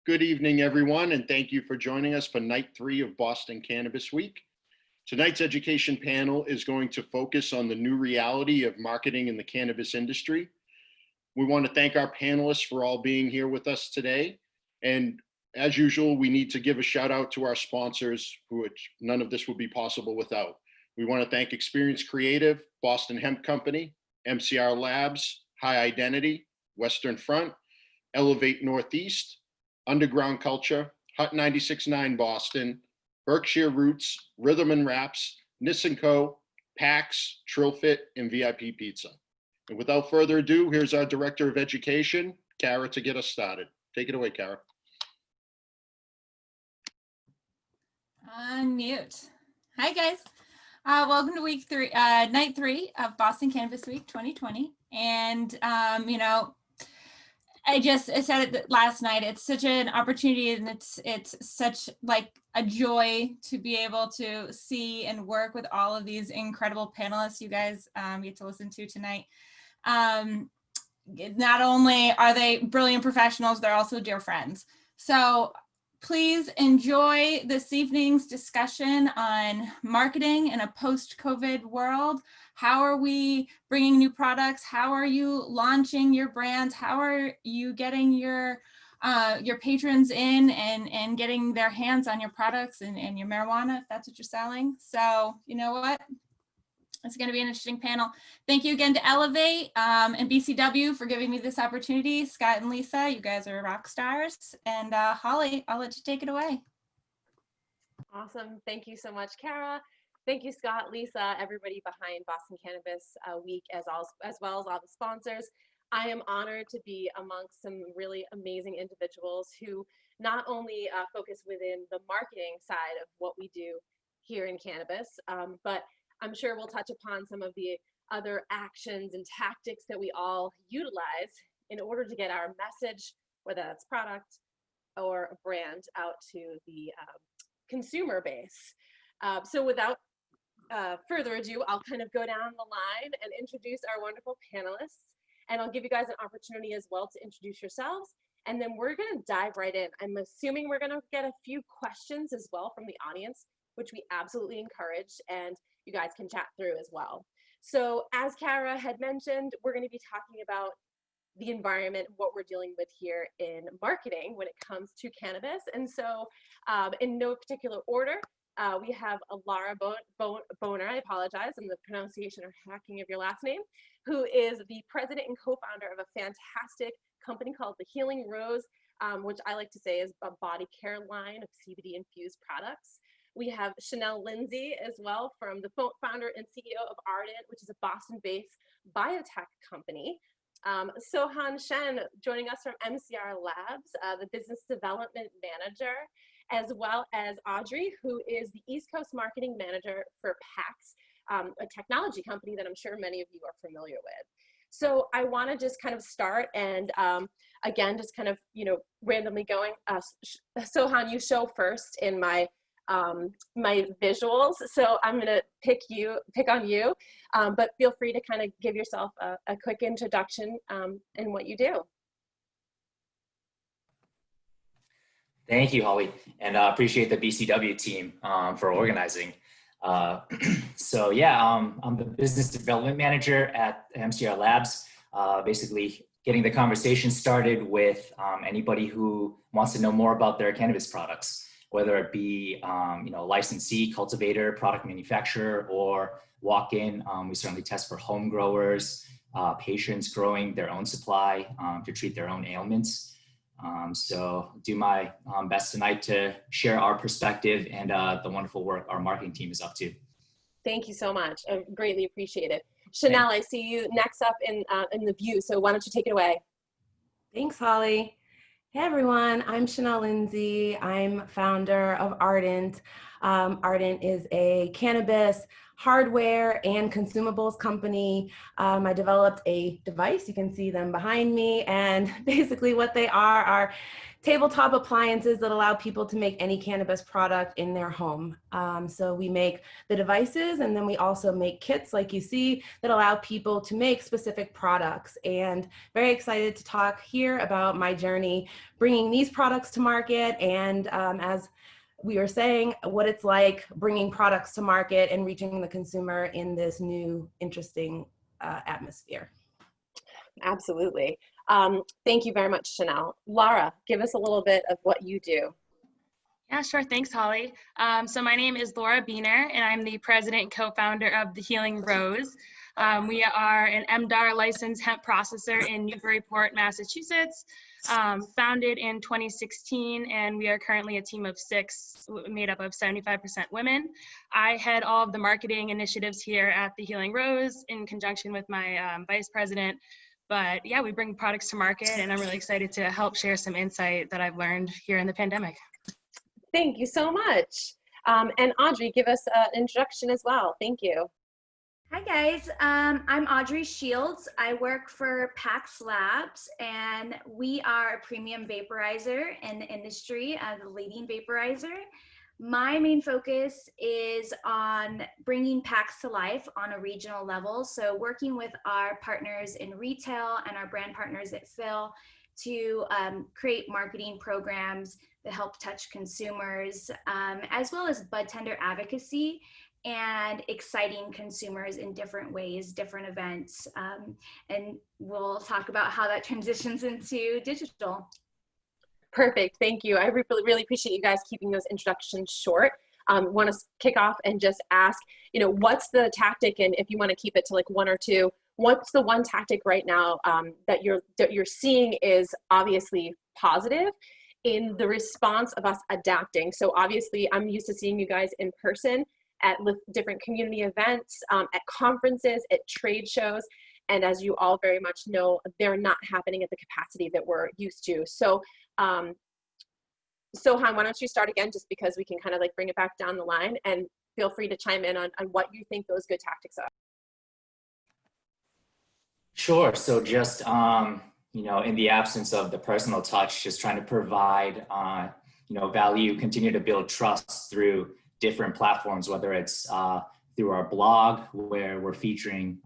Good evening, everyone, and thank you for joining us for night 3 of Boston Cannabis Week. Tonight's education panel is going to focus on the new reality of marketing in the cannabis industry. We want to thank our panelists for all being here with us today. And as usual, we need to give a shout out to our sponsors, which none of this would be possible without. We want to thank Experience Creative, Boston Hemp Company, MCR Labs, High Identity, Western Front, Elevate Northeast, Underground Culture, Hut 96.9 Boston, Berkshire Roots, Rhythm and Raps, Nissan Co., PAX, Trillfit, and VIP Pizza. And without further ado, here's our Director of Education, Kara, to get us started. Take it away, Kara. Unmute. Hi, guys. Welcome to night 3 of Boston Cannabis Week 2020. And, I said it last night, it's such an opportunity, and it's such like a joy to be able to see and work with all of these incredible panelists you guys get to listen to tonight. Not only are they brilliant professionals, they're also dear friends. So please enjoy this evening's discussion on marketing in a post-COVID world. How are we bringing new products? How are you launching your brands? How are you getting your patrons in and getting their hands on your products and your marijuana, if that's what you're selling? So you know what? It's going to be an interesting panel. Thank you again to Elevate and BCW for giving me this opportunity. Scott and Lisa, you guys are rock stars. And Holly, I'll let you take it away. Awesome. Thank you so much, Kara. Thank you, Scott, Lisa, everybody behind Boston Cannabis Week, as well as all the sponsors. I am honored to be amongst some really amazing individuals who not only focus within the marketing side of what we do here in cannabis, but I'm sure we'll touch upon some of the other actions and tactics that we all utilize in order to get our message, whether that's product or a brand, out to the consumer base. So without further ado, I'll kind of go down the line and introduce our wonderful panelists. And I'll give you guys an opportunity as well to introduce yourselves. And then we're going to dive right in. I'm assuming we're going to get a few questions as well from the audience, which we absolutely encourage, and you guys can chat through as well. So as Kara had mentioned, we're going to be talking about the environment, what we're dealing with here in marketing when it comes to cannabis. And so in no particular order, we have Laura Boehner, I apologize, I'm the pronunciation or hacking of your last name, who is the president and co-founder of a fantastic company called The Healing Rose, which I like to say is a body care line of CBD infused products. We have Shanel Lindsay as well, from the founder and CEO of Airdate, which is a Boston-based biotech company. Sohan Shen joining us from MCR Labs, the business development manager, as well as Audrey, who is the East Coast marketing manager for PAX, a technology company that I'm sure many of you are familiar with. So I want to just kind of start and again, just kind of, randomly going, Sohan, you show first in my visuals, so I'm gonna pick on you, but feel free to kind of give yourself a quick introduction in what you do. Thank you, Holly, and appreciate the BCW team for organizing. So yeah, I'm the business development manager at MCR Labs, basically getting the conversation started with anybody who wants to know more about their cannabis products, whether it be licensee, cultivator, product manufacturer, or walk-in. We certainly test for home growers, patients growing their own supply to treat their own ailments. So do my best tonight to share our perspective and the wonderful work our marketing team is up to. Thank you so much. I greatly appreciate it. Shanel, I see you next up in the view, so why don't you take it away? Thanks, Holly. Hey everyone, I'm Shanel Lindsay. I'm founder of Ardent. Ardent is a cannabis hardware and consumables company. I developed a device, you can see them behind me, and basically what they are tabletop appliances that allow people to make any cannabis product in their home. So we make the devices, and then we also make kits like you see that allow people to make specific products. And very excited to talk here about my journey bringing these products to market, and as we were saying, what it's like bringing products to market and reaching the consumer in this new, interesting atmosphere. Absolutely. Thank you very much, Shanel. Laura, give us a little bit of what you do. Yeah, sure. Thanks, Holly. So my name is Laura Boehner, and I'm the president and co-founder of The Healing Rose. We are an MDAR licensed hemp processor in Newburyport, Massachusetts, founded in 2016, and we are currently a team of 6 made up of 75% women. I head all of the marketing initiatives here at The Healing Rose in conjunction with my vice president. But yeah, we bring products to market, and I'm really excited to help share some insight that I've learned here in the pandemic. Thank you so much. And Audrey, give us an introduction as well. Thank you. Hi guys, I'm Audrey Shields. I work for Pax Labs, and we are a premium vaporizer in the industry, the leading vaporizer. My main focus is on bringing Pax to life on a regional level. So working with our partners in retail and our brand partners at Phil to create marketing programs that help touch consumers, as well as bud tender advocacy and exciting consumers in different ways, different events. And we'll talk about how that transitions into digital. Perfect. Thank you. I really appreciate you guys keeping those introductions short. Want to kick off and just ask, what's the tactic, and if you want to keep it to like 1 or 2, what's the one tactic right now that you're seeing is obviously positive in the response of us adapting? So obviously I'm used to seeing you guys in person at different community events, at conferences, at trade shows. And as you all very much know, they're not happening at the capacity that we're used to. So Sohan, why don't you start again, just because we can kind of like bring it back down the line, and feel free to chime in on what you think those good tactics are. Sure. So just, in the absence of the personal touch, just trying to provide, value, continue to build trust through different platforms, whether it's through our blog, where we're featuring,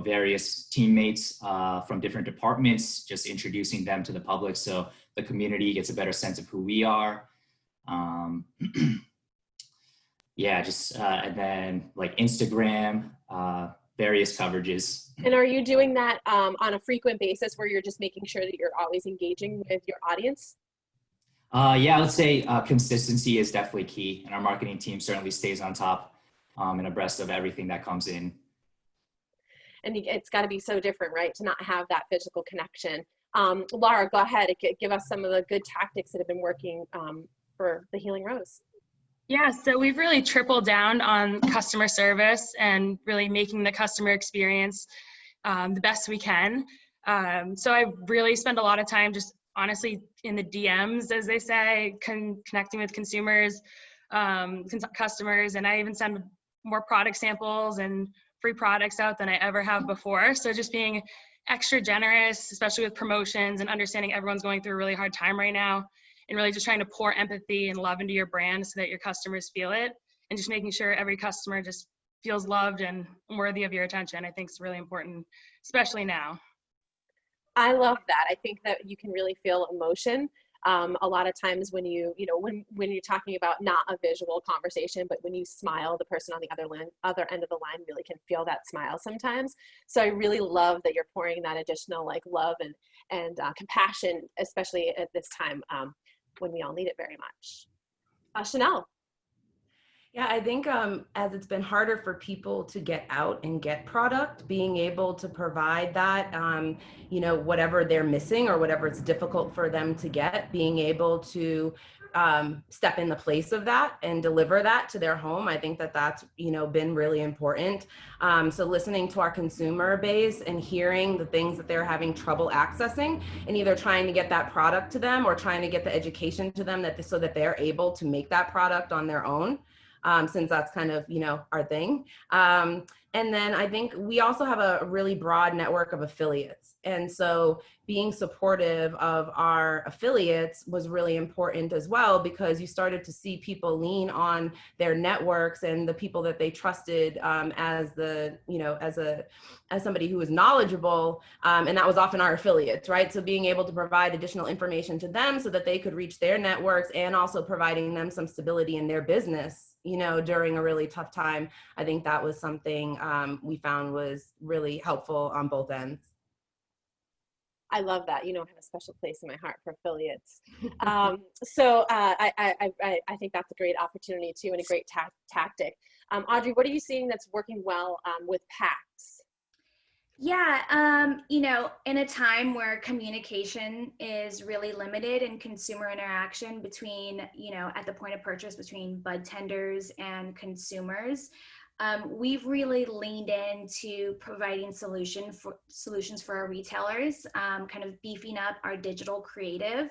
various teammates from different departments, just introducing them to the public so the community gets a better sense of who we are. And then like Instagram, various coverages. And are you doing that on a frequent basis where you're just making sure that you're always engaging with your audience? I would say consistency is definitely key, and our marketing team certainly stays on top and abreast of everything that comes in. And it's got to be so different, right, to not have that physical connection. Laura, go ahead and give us some of the good tactics that have been working for the Healing Rose. Yeah, so we've really tripled down on customer service and really making the customer experience the best we can. So I really spend a lot of time just honestly in the DMs, as they say, connecting with consumers, customers, and I even send more product samples and free products out than I ever have before. So just being extra generous, especially with promotions, and understanding everyone's going through a really hard time right now, and really just trying to pour empathy and love into your brand so that your customers feel it, and just making sure every customer just feels loved and worthy of your attention, I think is really important, especially now. I love that. I think that you can really feel emotion. A lot of times when when you're talking about not a visual conversation, but when you smile, the person on the other end of the line really can feel that smile sometimes. So I really love that you're pouring that additional like love and compassion, especially at this time when we all need it very much. Shanel. Yeah, I think as it's been harder for people to get out and get product, being able to provide that, whatever they're missing or whatever it's difficult for them to get, being able to step in the place of that and deliver that to their home. I think that that's, been really important. So listening to our consumer base and hearing the things that they're having trouble accessing, and either trying to get that product to them or trying to get the education to them so that they're able to make that product on their own. Since that's kind of, our thing. And then I think we also have a really broad network of affiliates. And so being supportive of our affiliates was really important as well, because you started to see people lean on their networks and the people that they trusted as somebody who was knowledgeable. And that was often our affiliates, right? So being able to provide additional information to them so that they could reach their networks, and also providing them some stability in their business, during a really tough time. I think that was something we found was really helpful on both ends. I love that. I have a special place in my heart for affiliates. So I think that's a great opportunity too, and a great tactic. Audrey, what are you seeing that's working well with PACs? Yeah, in a time where communication is really limited and consumer interaction between, at the point of purchase between bud tenders and consumers, we've really leaned into providing solutions for our retailers, kind of beefing up our digital creative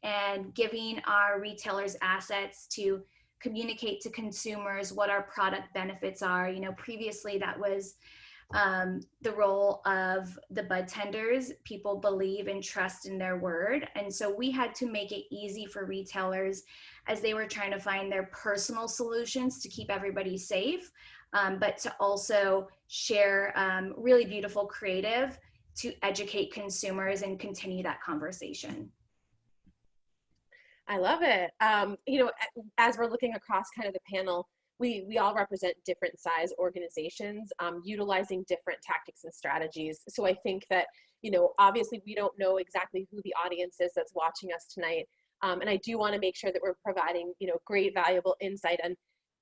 and giving our retailers assets to communicate to consumers what our product benefits are. Previously that was the role of the bud tenders. People believe and trust in their word. And so we had to make it easy for retailers as they were trying to find their personal solutions to keep everybody safe, but to also share really beautiful creative to educate consumers and continue that conversation. I love it. As we're looking across kind of the panel, we all represent different size organizations, utilizing different tactics and strategies. So I think that, obviously we don't know exactly who the audience is that's watching us tonight. And I do want to make sure that we're providing, great, valuable insight and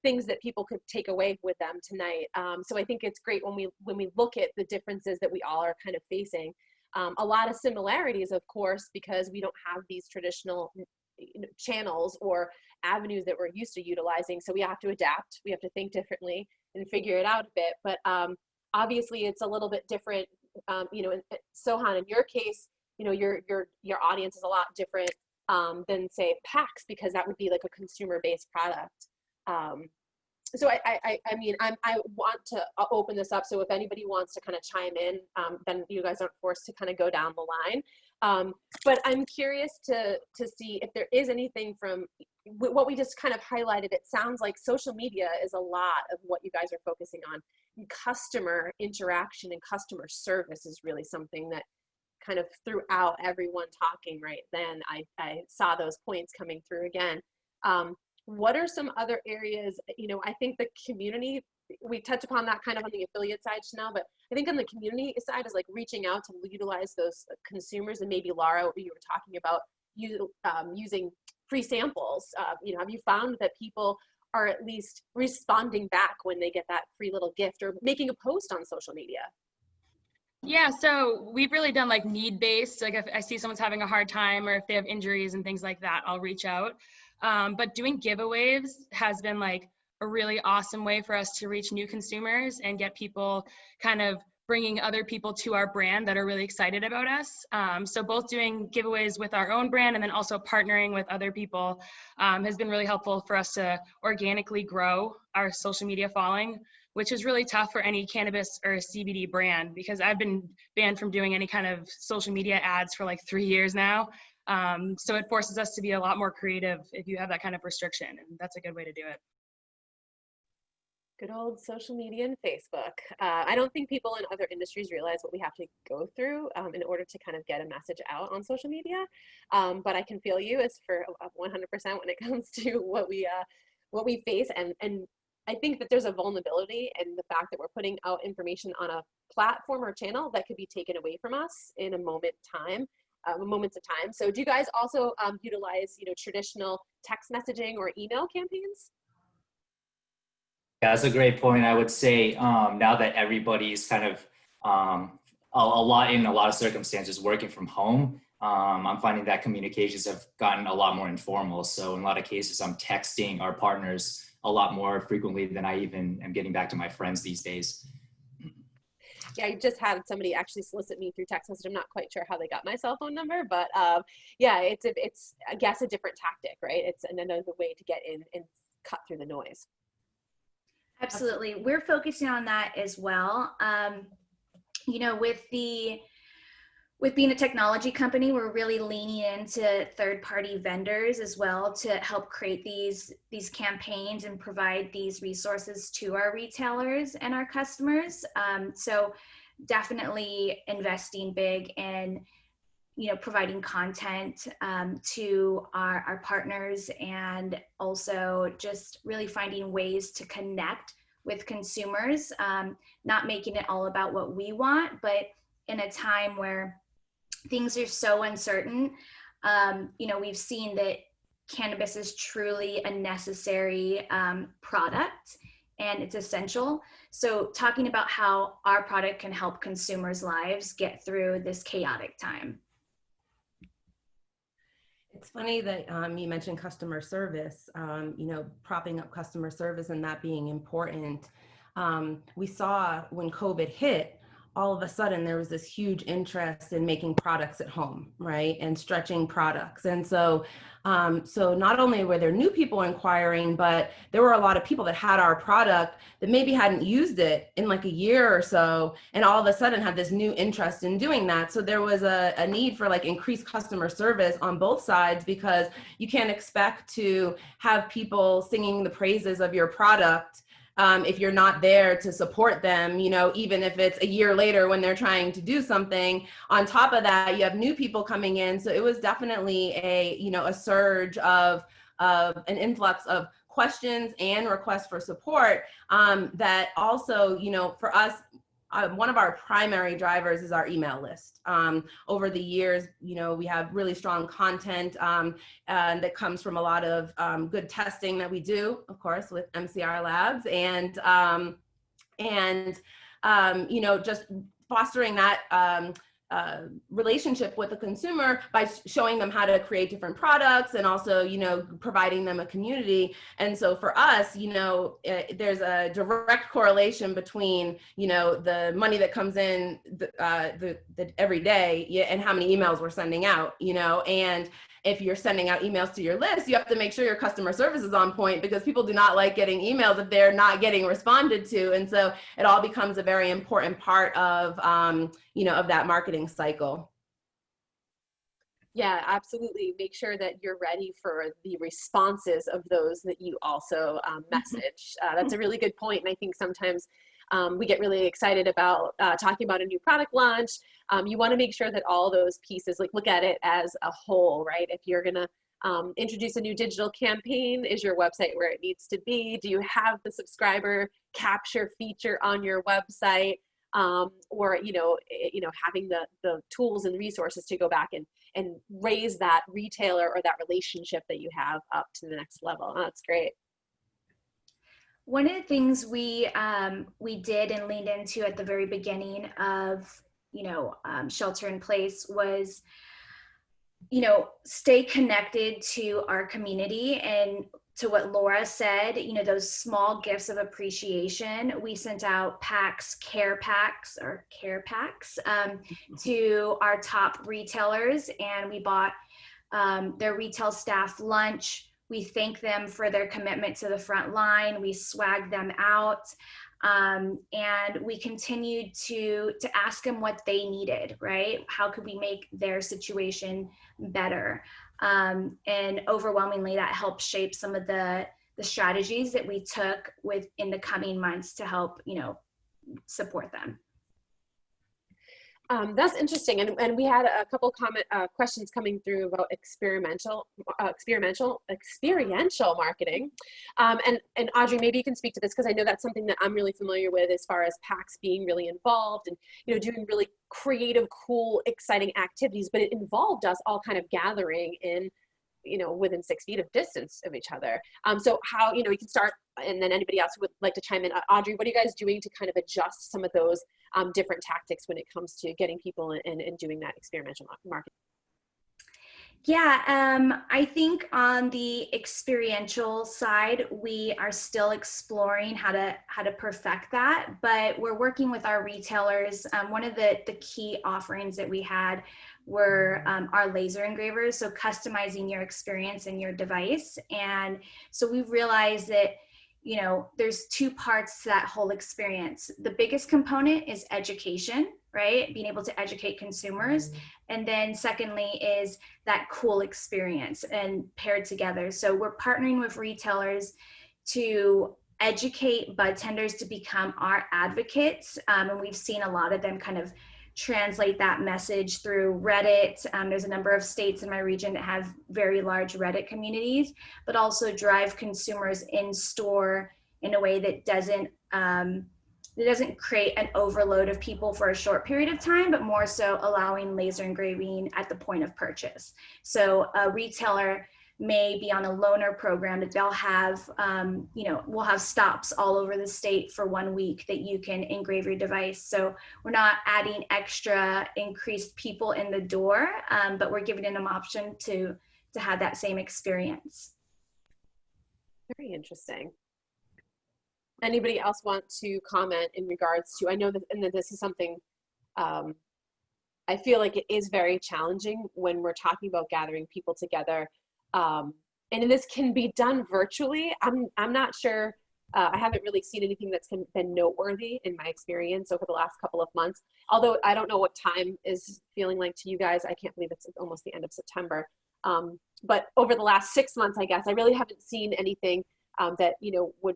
things that people could take away with them tonight. So I think it's great when we look at the differences that we all are kind of facing. A lot of similarities, of course, because we don't have these traditional channels or avenues that we're used to utilizing. So we have to adapt, we have to think differently and figure it out a bit. But obviously it's a little bit different. Sohan, in your case, your audience is a lot different than say PACs, because that would be like a consumer-based product. So I want to open this up. So if anybody wants to kind of chime in, then you guys aren't forced to kind of go down the line. But I'm curious to see if there is anything from what we just kind of highlighted. It sounds like social media is a lot of what you guys are focusing on. And customer interaction and customer service is really something that kind of throughout everyone talking right then, I saw those points coming through again. What are some other areas, I think the community, we touch upon that kind of on the affiliate side, Shanel, but I think on the community side is like reaching out to utilize those consumers. And maybe Laura, you were talking about using free samples. Have you found that people are at least responding back when they get that free little gift or making a post on social media? Yeah, so we've really done like need-based. Like if I see someone's having a hard time or if they have injuries and things like that, I'll reach out. But doing giveaways has been like a really awesome way for us to reach new consumers and get people kind of bringing other people to our brand that are really excited about us. So both doing giveaways with our own brand and then also partnering with other people has been really helpful for us to organically grow our social media following, which is really tough for any cannabis or CBD brand, because I've been banned from doing any kind of social media ads for like 3 years now. So it forces us to be a lot more creative if you have that kind of restriction, and that's a good way to do it. Good old social media and Facebook. I don't think people in other industries realize what we have to go through in order to kind of get a message out on social media. But I can feel you as for 100% when it comes to what we face. And I think that there's a vulnerability in the fact that we're putting out information on a platform or channel that could be taken away from us in a moments of time. So do you guys also utilize, traditional text messaging or email campaigns? Yeah, that's a great point. I would say now that everybody's kind of in a lot of circumstances working from home, I'm finding that communications have gotten a lot more informal. So in a lot of cases, I'm texting our partners a lot more frequently than I even am getting back to my friends these days. Yeah, I just had somebody actually solicit me through text message. I'm not quite sure how they got my cell phone number, but yeah, it's I guess a different tactic, right? It's another way to get in and cut through the noise. Absolutely. We're focusing on that as well. You know, with being a technology company, we're really leaning into third-party vendors as well to help create these campaigns and provide these resources to our retailers and our customers. So definitely investing big in, you know, providing content to our partners, and also just really finding ways to connect with consumers, not making it all about what we want, but in a time where things are so uncertain, you know, we've seen that cannabis is truly a necessary product, and it's essential. So talking about how our product can help consumers' lives get through this chaotic time. It's funny that you mentioned customer service, you know, propping up customer service and that being important. We saw when COVID hit, all of a sudden there was this huge interest in making products at home, right? And stretching products. And so not only were there new people inquiring, but there were a lot of people that had our product that maybe hadn't used it in like a year or so, and all of a sudden had this new interest in doing that. So there was a need for like increased customer service on both sides, because you can't expect to have people singing the praises of your product if you're not there to support them, you know, even if it's a year later when they're trying to do something. On top of that, you have new people coming in. So it was definitely a surge of an influx of questions and requests for support that also, you know, for us, one of our primary drivers is our email list. Over the years, you know, we have really strong content that comes from a lot of good testing that we do, of course, with MCR Labs, and you know, just fostering that relationship with the consumer by showing them how to create different products, and also, you know, providing them a community. And so for us, you know, there's a direct correlation between, you know, the money that comes in the every day and how many emails we're sending out, you know. And if you're sending out emails to your list, you have to make sure your customer service is on point, because people do not like getting emails if they're not getting responded to. And so it all becomes a very important part of, you know, of that marketing cycle. Yeah, absolutely. Make sure that you're ready for the responses of those that you also message. That's a really good point. And I think sometimes we get really excited about talking about a new product launch. You want to make sure that all those pieces, like, look at it as a whole, right? If you're going to introduce a new digital campaign, is your website where it needs to be? Do you have the subscriber capture feature on your website? Or, you know, having the tools and resources to go back and raise that retailer or that relationship that you have up to the next level. Oh, that's great. One of the things we did and leaned into at the very beginning of, you know, shelter in place was, you know, stay connected to our community. And to what Laura said, you know, those small gifts of appreciation. We sent out care packs to our top retailers, and we bought their retail staff lunch. We thank them for their commitment to the front line. We swag them out. And we continued to ask them what they needed, right? How could we make their situation better? And overwhelmingly, that helped shape some of the strategies that we took in the coming months to help, you know, support them. That's interesting, and we had a couple questions coming through about experiential marketing, and Audrey, maybe you can speak to this, because I know that's something that I'm really familiar with as far as PAX being really involved and, you know, doing really creative, cool, exciting activities, but it involved us all kind of gathering in, you know, within 6 feet of distance of each other. So how, you know, we can start, and then anybody else who would like to chime in. Audrey, what are you guys doing to kind of adjust some of those different tactics when it comes to getting people and doing that experimental marketing? Yeah, I think on the experiential side, we are still exploring how to perfect that, but we're working with our retailers. One of the key offerings that we had were our laser engravers, so customizing your experience and your device. And so we've realized that, you know, there's two parts to that whole experience. The biggest component is education, right? Being able to educate consumers. And then secondly is that cool experience and paired together. So we're partnering with retailers to educate bud tenders to become our advocates. And we've seen a lot of them kind of translate that message through Reddit. There's a number of states in my region that have very large Reddit communities, but also drive consumers in store in a way that doesn't create an overload of people for a short period of time, but more so allowing laser engraving at the point of purchase. So a retailer may be on a loaner program that they'll have, we'll have stops all over the state for 1 week that you can engrave your device. So we're not adding extra increased people in the door, but we're giving them an option to have that same experience. Very interesting. Anybody else want to comment in regards to, I know that, and that this is something, I feel like it is very challenging when we're talking about gathering people together. And this can be done virtually. I'm not sure, I haven't really seen anything that's been noteworthy in my experience over the last couple of months. Although I don't know what time is feeling like to you guys. I can't believe it's almost the end of September. But over the last 6 months, I guess, I really haven't seen anything that, would,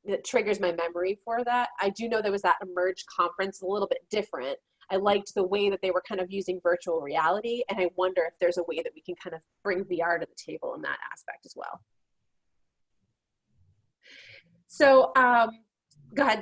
that triggers my memory for that. I do know there was that Emerge conference, a little bit different. I liked the way that they were kind of using virtual reality, and I wonder if there's a way that we can kind of bring VR to the table in that aspect as well. So, go ahead.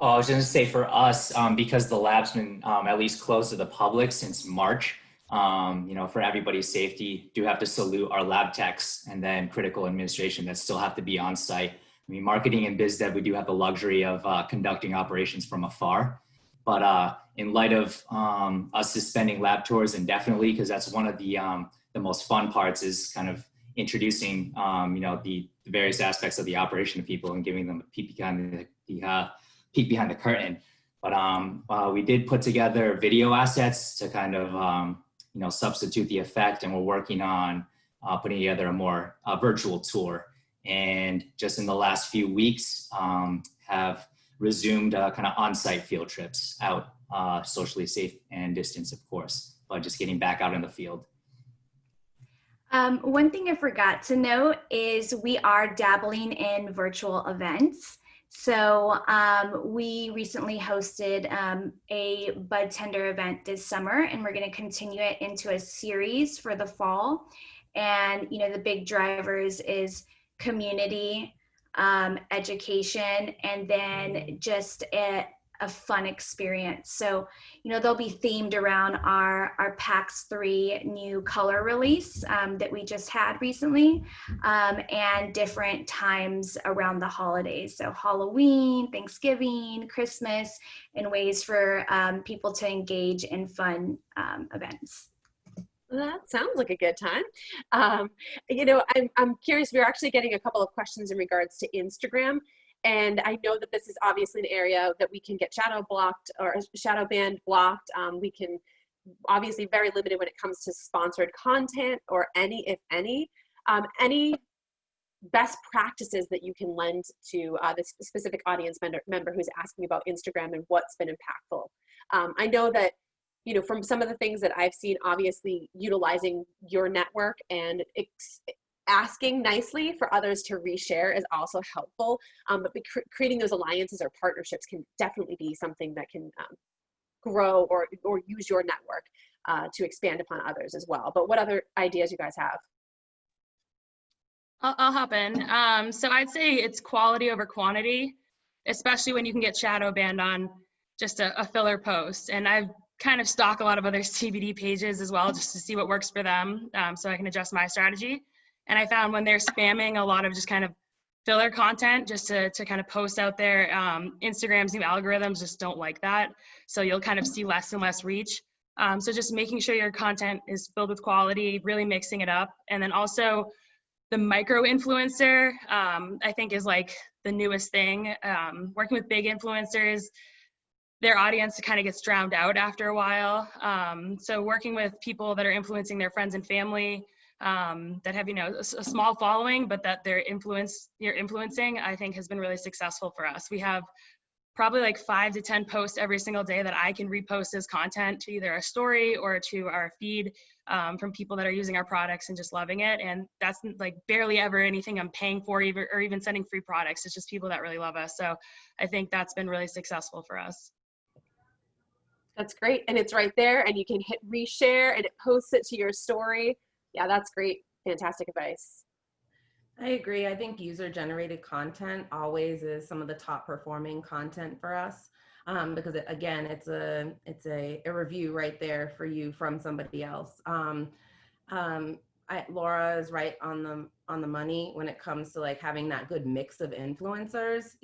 I was going to say for us, because the lab's been at least closed to the public since March, for everybody's safety, do have to salute our lab techs and then critical administration that still have to be on site. I mean, marketing and biz dev, we do have the luxury of conducting operations from afar. But in light of us suspending lab tours indefinitely, because that's one of the most fun parts is kind of introducing, the various aspects of the operation to people and giving them a peek behind the curtain. But we did put together video assets to kind of, substitute the effect. And we're working on putting together a more virtual tour. And just in the last few weeks, have resumed kind of on-site field trips out, socially safe and distanced, of course, but just getting back out in the field. One thing I forgot to note is we are dabbling in virtual events. So we recently hosted a bud tender event this summer, and we're going to continue it into a series for the fall. And, the big drivers is community, education, and then just a fun experience. So, they'll be themed around our PAX 3 new color release that we just had recently, and different times around the holidays. So Halloween, Thanksgiving, Christmas, and ways for people to engage in fun events. That sounds like a good time. I'm curious, we're actually getting a couple of questions in regards to Instagram. And I know that this is obviously an area that we can get shadow banned blocked. We can obviously very limited when it comes to sponsored content or any best practices that you can lend to this specific audience member who's asking about Instagram and what's been impactful. I know that, from some of the things that I've seen, obviously utilizing your network and asking nicely for others to reshare is also helpful. But creating those alliances or partnerships can definitely be something that can grow or use your network to expand upon others as well. But what other ideas you guys have? I'll hop in. So I'd say it's quality over quantity, especially when you can get shadow banned on just a filler post. And I've kind of stalk a lot of other CBD pages as well, just to see what works for them, so I can adjust my strategy. And I found when they're spamming a lot of just kind of filler content just to kind of post out there, Instagram's new algorithms just don't like that. So you'll kind of see less and less reach. So just making sure your content is filled with quality, really mixing it up. And then also the micro influencer, I think is like the newest thing. Working with big influencers, their audience kind of gets drowned out after a while. So working with people that are influencing their friends and family, that have, a small following, but that you're influencing, I think has been really successful for us. We have probably like 5 to 10 posts every single day that I can repost as content to either our story or to our feed, from people that are using our products and just loving it. And that's like barely ever anything I'm paying for, or even sending free products. It's just people that really love us. So I think that's been really successful for us. That's great. And it's right there, and you can hit reshare and it posts it to your story. Yeah, that's great. Fantastic advice. I agree. I think user-generated content always is some of the top performing content for us, because again, it's a review right there for you from somebody else. Laura is right on the money when it comes to like having that good mix of influencers.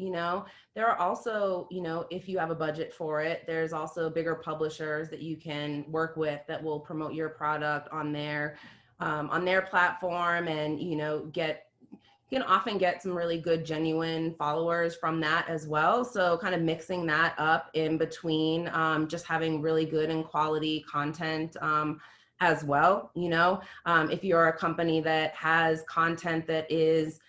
There are also, if you have a budget for it, there's also bigger publishers that you can work with that will promote your product on their platform, and you can often get some really good, genuine followers from that as well. So kind of mixing that up in between, just having really good and quality content as well. If you're a company that has content that is,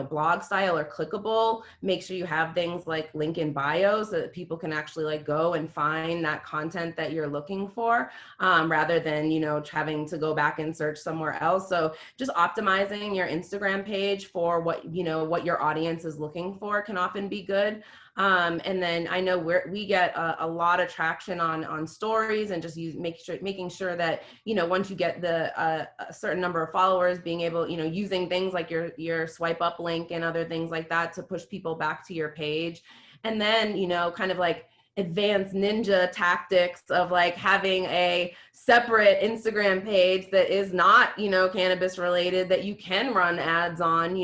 blog style or clickable, make sure you have things like link in bio so that people can actually like go and find that content that you're looking for, rather than, having to go back and search somewhere else. So just optimizing your Instagram page for what your audience is looking for can often be good. And then I know we get a lot of traction on stories, and just making sure that, once you get a certain number of followers, being able, using things like your swipe up link and other things like that to push people back to your page. And then, kind of like advanced ninja tactics of like having a separate Instagram page that is not, cannabis related, that you can run ads on.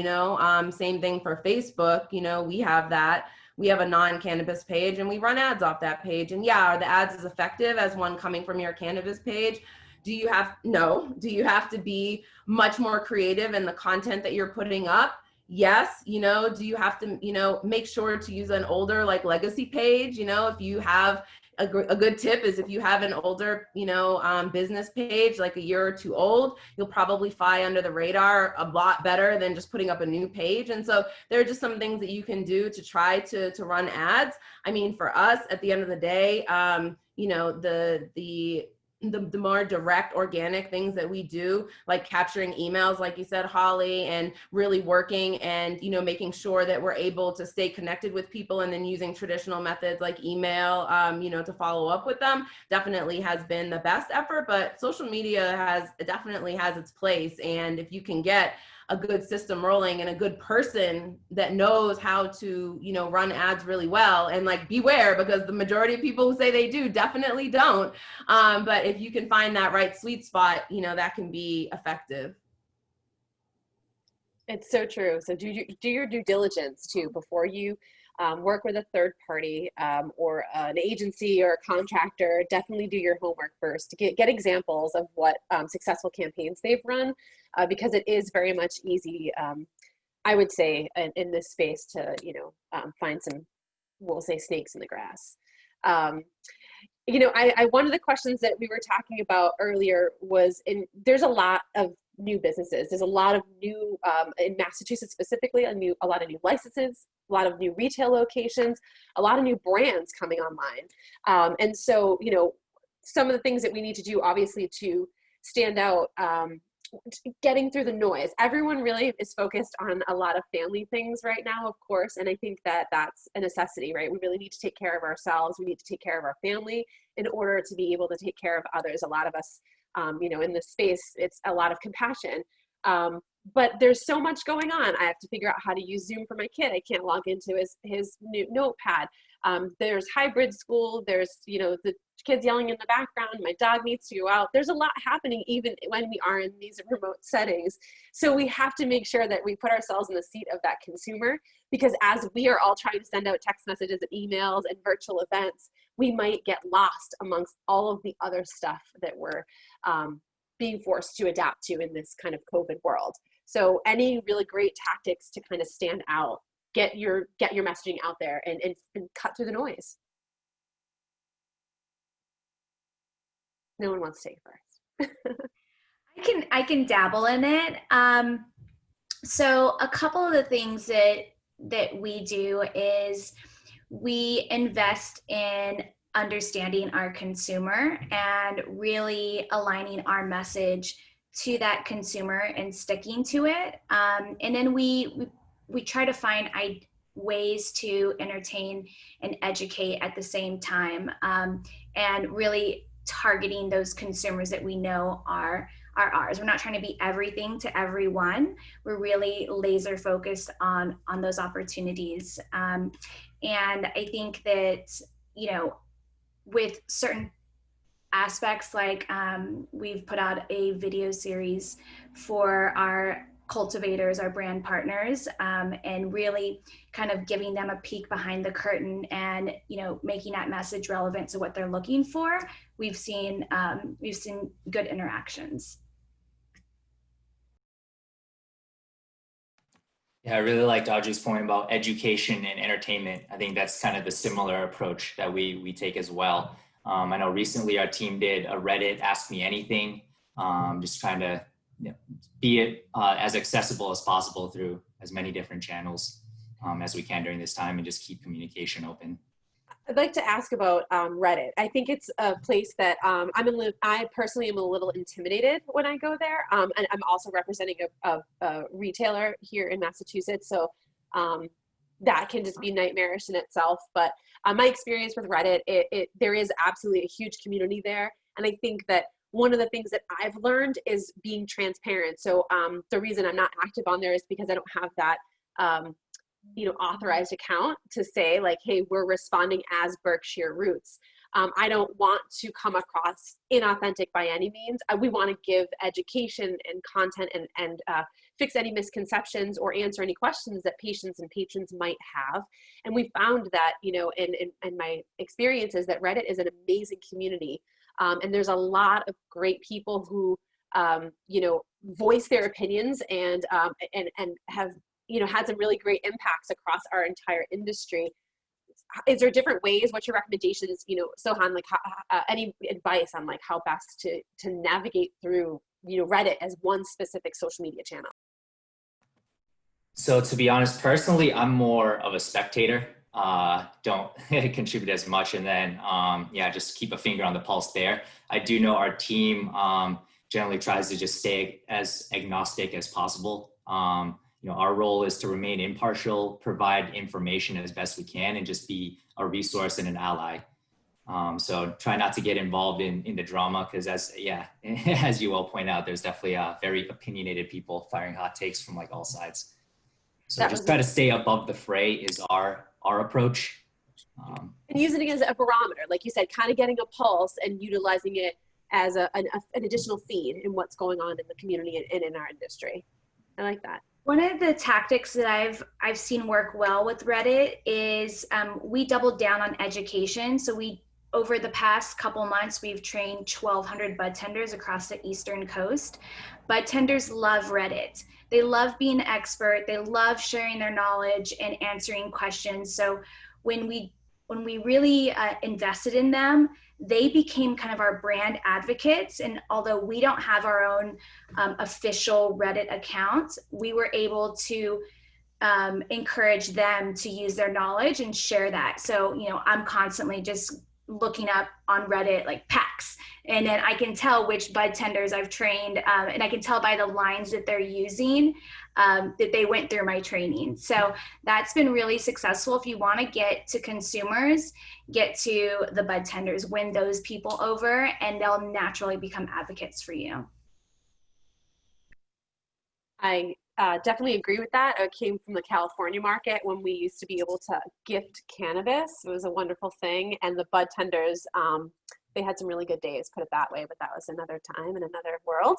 Same thing for Facebook. We have that. We have a non-cannabis page and we run ads off that page. And yeah, are the ads as effective as one coming from your cannabis page? Do you have to be much more creative in the content that you're putting up? Yes. Do you have to, make sure to use an older like legacy page? If you have a good tip is if you have an older, business page, like a year or two old, you'll probably fly under the radar a lot better than just putting up a new page. And so there are just some things that you can do to try to run ads. I mean, for us, at the end of the day, the more direct organic things that we do, like capturing emails, like you said, Holly, and really working and, making sure that we're able to stay connected with people, and then using traditional methods like email, to follow up with them, definitely has been the best effort. But social media definitely has its place. And if you can get a good system rolling and a good person that knows how to, run ads really well, and like beware, because the majority of people who say they do definitely don't. But if you can find that right sweet spot, that can be effective. It's so true. So do your due diligence too before you work with a third party, or an agency or a contractor. Definitely do your homework first to get examples of what successful campaigns they've run, because it is very much easy, I would say, in this space to find some, we'll say, snakes in the grass. One of the questions that we were talking about earlier was, there's a lot of new businesses. There's a lot of new, in Massachusetts specifically, a lot of new licenses, a lot of new retail locations, a lot of new brands coming online. And so, some of the things that we need to do, obviously, to stand out, getting through the noise. Everyone really is focused on a lot of family things right now, of course, and I think that that's a necessity, right? We really need to take care of ourselves. We need to take care of our family in order to be able to take care of others. A lot of us, in this space, it's a lot of compassion. But there's so much going on. I have to figure out how to use Zoom for my kid. I can't log into his new notepad. There's hybrid school. There's, the kids yelling in the background. My dog needs to go out. There's a lot happening even when we are in these remote settings. So we have to make sure that we put ourselves in the seat of that consumer, because as we are all trying to send out text messages and emails and virtual events, we might get lost amongst all of the other stuff that we're being forced to adapt to in this kind of COVID world. So any really great tactics to kind of stand out, get your messaging out there and cut through the noise. No one wants to take it first. I can dabble in it. So a couple of the things that we do is we invest in understanding our consumer and really aligning our message to that consumer and sticking to it. And then we try to find ways to entertain and educate at the same time, and really targeting those consumers that we know are ours. We're not trying to be everything to everyone. We're really laser focused on those opportunities. And I think that, with certain aspects, like we've put out a video series for our cultivators, our brand partners, and really kind of giving them a peek behind the curtain and, making that message relevant to what they're looking for. We've seen good interactions. Yeah, I really liked Audrey's point about education and entertainment. I think that's kind of the similar approach that we take as well. I know recently our team did a Reddit Ask Me Anything, just trying to be it as accessible as possible through as many different channels as we can during this time, and just keep communication open. I'd like to ask about Reddit. I think it's a place that I personally am a little intimidated when I go there. And I'm also representing a retailer here in Massachusetts. So that can just be nightmarish in itself. But my experience with Reddit, there is absolutely a huge community there. And I think that one of the things that I've learned is being transparent. So the reason I'm not active on there is because I don't have that authorized account to say like, hey, we're responding as Berkshire Roots. I don't want to come across inauthentic by any means. We want to give education and content and fix any misconceptions or answer any questions that patients and patrons might have. And we found that, in my experiences, that Reddit is an amazing community. And there's a lot of great people who, voice their opinions and have, had some really great impacts across our entire industry. Is there different ways? What's your recommendations? Sohan, like any advice on like how best to navigate through, Reddit as one specific social media channel? So to be honest, personally, I'm more of a spectator. Don't contribute as much, and then just keep a finger on the pulse there. I do know our team generally tries to just stay as agnostic as possible. Our role is to remain impartial, provide information as best we can, and just be a resource and an ally. So try not to get involved in the drama, because as you all point out, there's definitely very opinionated people firing hot takes from like all sides. So just try to stay above the fray is our approach. And using it as a barometer, like you said, kind of getting a pulse and utilizing it as an additional feed in what's going on in the community and in our industry. I like that. One of the tactics that I've seen work well with Reddit is we doubled down on education. So over the past couple months, we've trained 1,200 bud tenders across the Eastern Coast. Bud tenders love Reddit. They love being an expert. They love sharing their knowledge and answering questions. So when we really invested in them, they became kind of our brand advocates. And although we don't have our own official Reddit account, we were able to encourage them to use their knowledge and share that. So, I'm constantly just looking up on Reddit like packs, and then I can tell which bud tenders I've trained, and I can tell by the lines that they're using that they went through my training. So that's been really successful. If you want to get to consumers, get to the bud tenders, win those people over, and they'll naturally become advocates for you. I definitely agree with that. I came from the California market when we used to be able to gift cannabis. It was a wonderful thing. And the bud tenders, they had some really good days, put it that way, but that was another time and another world.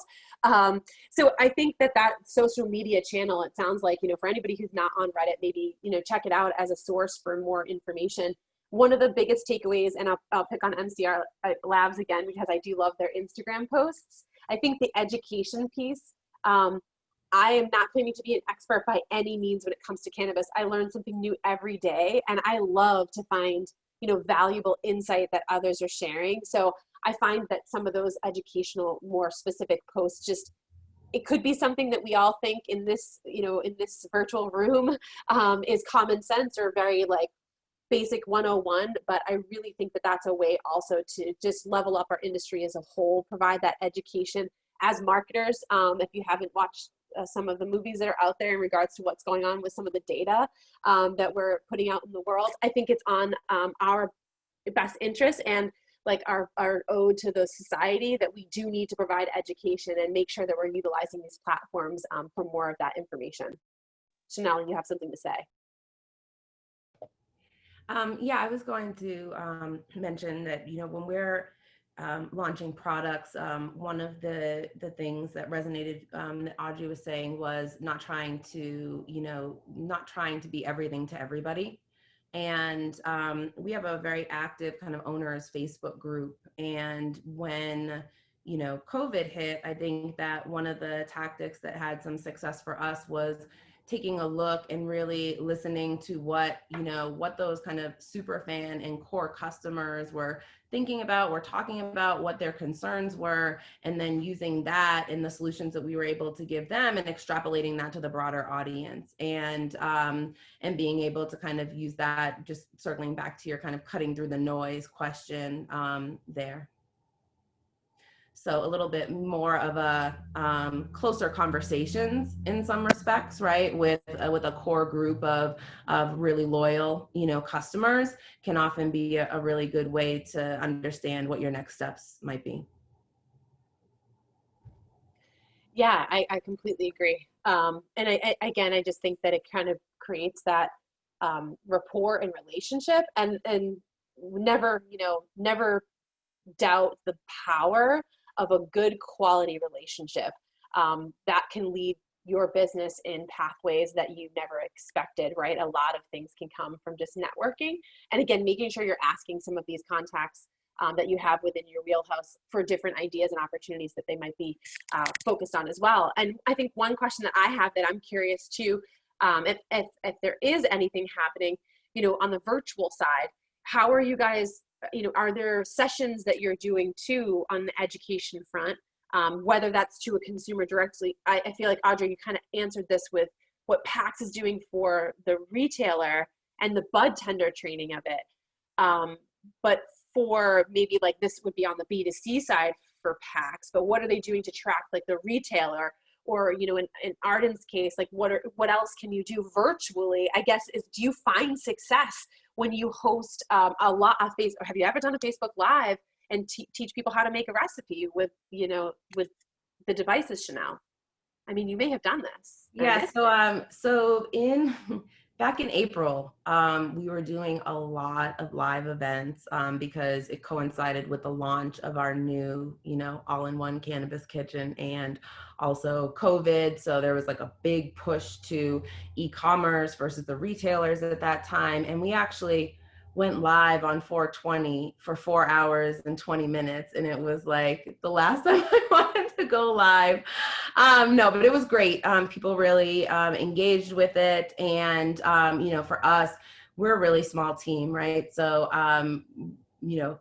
So I think that social media channel, it sounds like, for anybody who's not on Reddit, maybe, check it out as a source for more information. One of the biggest takeaways, and I'll pick on MCR Labs again, because I do love their Instagram posts. I think the education piece, I am not claiming to be an expert by any means when it comes to cannabis. I learn something new every day, and I love to find, valuable insight that others are sharing. So I find that some of those educational, more specific posts, it could be something that we all think in this, in this virtual room is common sense or very basic 101, but I really think that that's a way also to just level up our industry as a whole, provide that education as marketers. If you haven't watched some of the movies that are out there in regards to what's going on with some of the data that we're putting out in the world, I think it's on our best interest and our ode to the society that we do need to provide education and make sure that we're utilizing these platforms for more of that information. Shanel, you have something to say. Yeah, I was going to mention that, when we're launching products, one of the things that resonated that Audrey was saying was not trying to be everything to everybody. And we have a very active kind of owners Facebook group. And when, COVID hit, I think that one of the tactics that had some success for us was taking a look and really listening to what those kind of super fan and core customers were thinking about, were talking about, what their concerns were, and then using that in the solutions that we were able to give them and extrapolating that to the broader audience, and being able to kind of use that, just circling back to your kind of cutting through the noise question there. So a little bit more of a closer conversations in some respects, right? With a core group of really loyal, customers can often be a really good way to understand what your next steps might be. Yeah, I completely agree. And I just think that it kind of creates that rapport and relationship, and never doubt the power of a good quality relationship that can lead your business in pathways that you never expected, right? A lot of things can come from just networking. And again, making sure you're asking some of these contacts that you have within your wheelhouse for different ideas and opportunities that they might be focused on as well. And I think one question that I have that I'm curious too, if there is anything happening, on the virtual side, how are you guys, are there sessions that you're doing too on the education front, whether that's to a consumer directly? I feel like, Audrey, you kind of answered this with what PAX is doing for the retailer and the bud tender training of it. But for maybe this would be on the B2C side for PAX, but what are they doing to track the retailer? Or, in Arden's case, what else can you do virtually? I guess do you find success when you host a Facebook? Have you ever done a Facebook Live and teach people how to make a recipe with the devices, Shanel? I mean, you may have done this. Yeah. So back in April, we were doing a lot of live events because it coincided with the launch of our new, all-in-one cannabis kitchen, and also COVID. So there was a big push to e-commerce versus the retailers at that time. And we actually went live on 4/20 for 4 hours and 20 minutes. And it was the last time I wanted to go live. No, but it was great. People really engaged with it. And, for us, we're a really small team, right? So,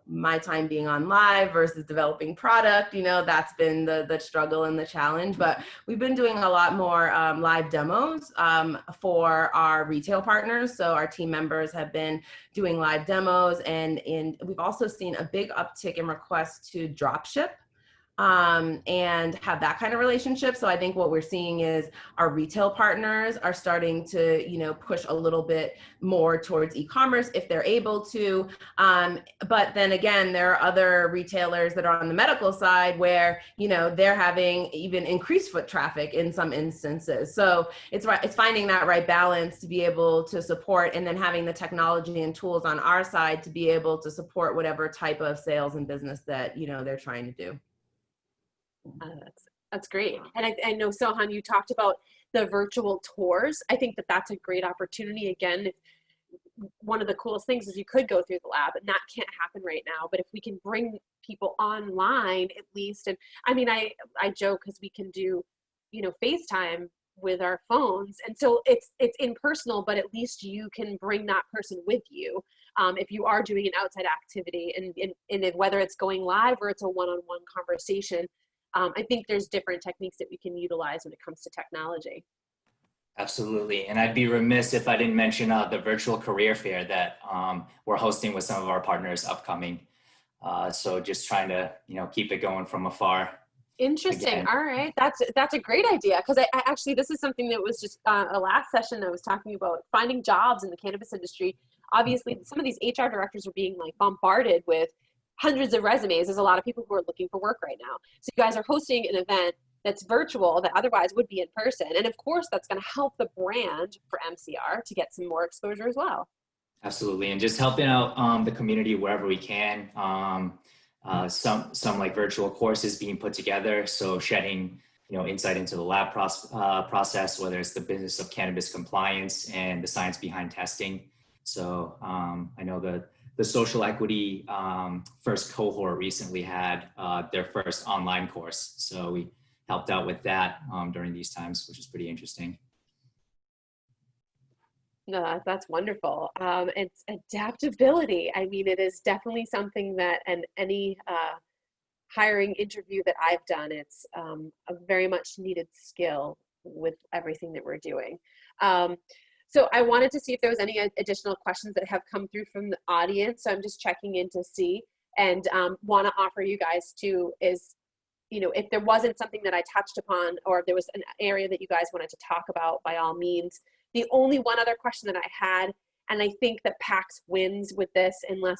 my time being on live versus developing product, that's been the struggle and the challenge. But we've been doing a lot more live demos for our retail partners. So our team members have been doing live demos, and we've also seen a big uptick in requests to drop ship. and have that kind of relationship. So I think what we're seeing is our retail partners are starting to, push a little bit more towards e-commerce if they're able to. But then again, there are other retailers that are on the medical side where, they're having even increased foot traffic in some instances. So it's finding that right balance to be able to support, and then having the technology and tools on our side to be able to support whatever type of sales and business that, they're trying to do. That's great. And I know, Sohan, you talked about the virtual tours. I think that that's a great opportunity. Again, one of the coolest things is you could go through the lab, and that can't happen right now. But if we can bring people online at least, and I mean, I joke because we can do, FaceTime with our phones. And so it's impersonal, but at least you can bring that person with you. If you are doing an outside activity, and whether it's going live or it's a one-on-one conversation, I think there's different techniques that we can utilize when it comes to technology. Absolutely. And I'd be remiss if I didn't mention the virtual career fair that we're hosting with some of our partners upcoming. So just trying to, keep it going from afar. Interesting. Again. All right. That's a great idea. Because I actually, this is something that was just a last session I was talking about, finding jobs in the cannabis industry. Obviously, some of these HR directors are being bombarded with hundreds of resumes. There's a lot of people who are looking for work right now. So you guys are hosting an event that's virtual that otherwise would be in person. And of course, that's going to help the brand for MCR to get some more exposure as well. Absolutely. And just helping out the community wherever we can. Some virtual courses being put together. So shedding, insight into the lab process, whether it's the business of cannabis compliance and the science behind testing. So I know the social equity first cohort recently had their first online course. So we helped out with that during these times, which is pretty interesting. No, that's wonderful. It's adaptability. I mean, it is definitely something that, and any hiring interview that I've done, it's a very much needed skill with everything that we're doing. So I wanted to see if there was any additional questions that have come through from the audience. So I'm just checking in to see, and want to offer you guys too is, if there wasn't something that I touched upon, or if there was an area that you guys wanted to talk about, by all means. The only one other question that I had, and I think that PAX wins with this unless,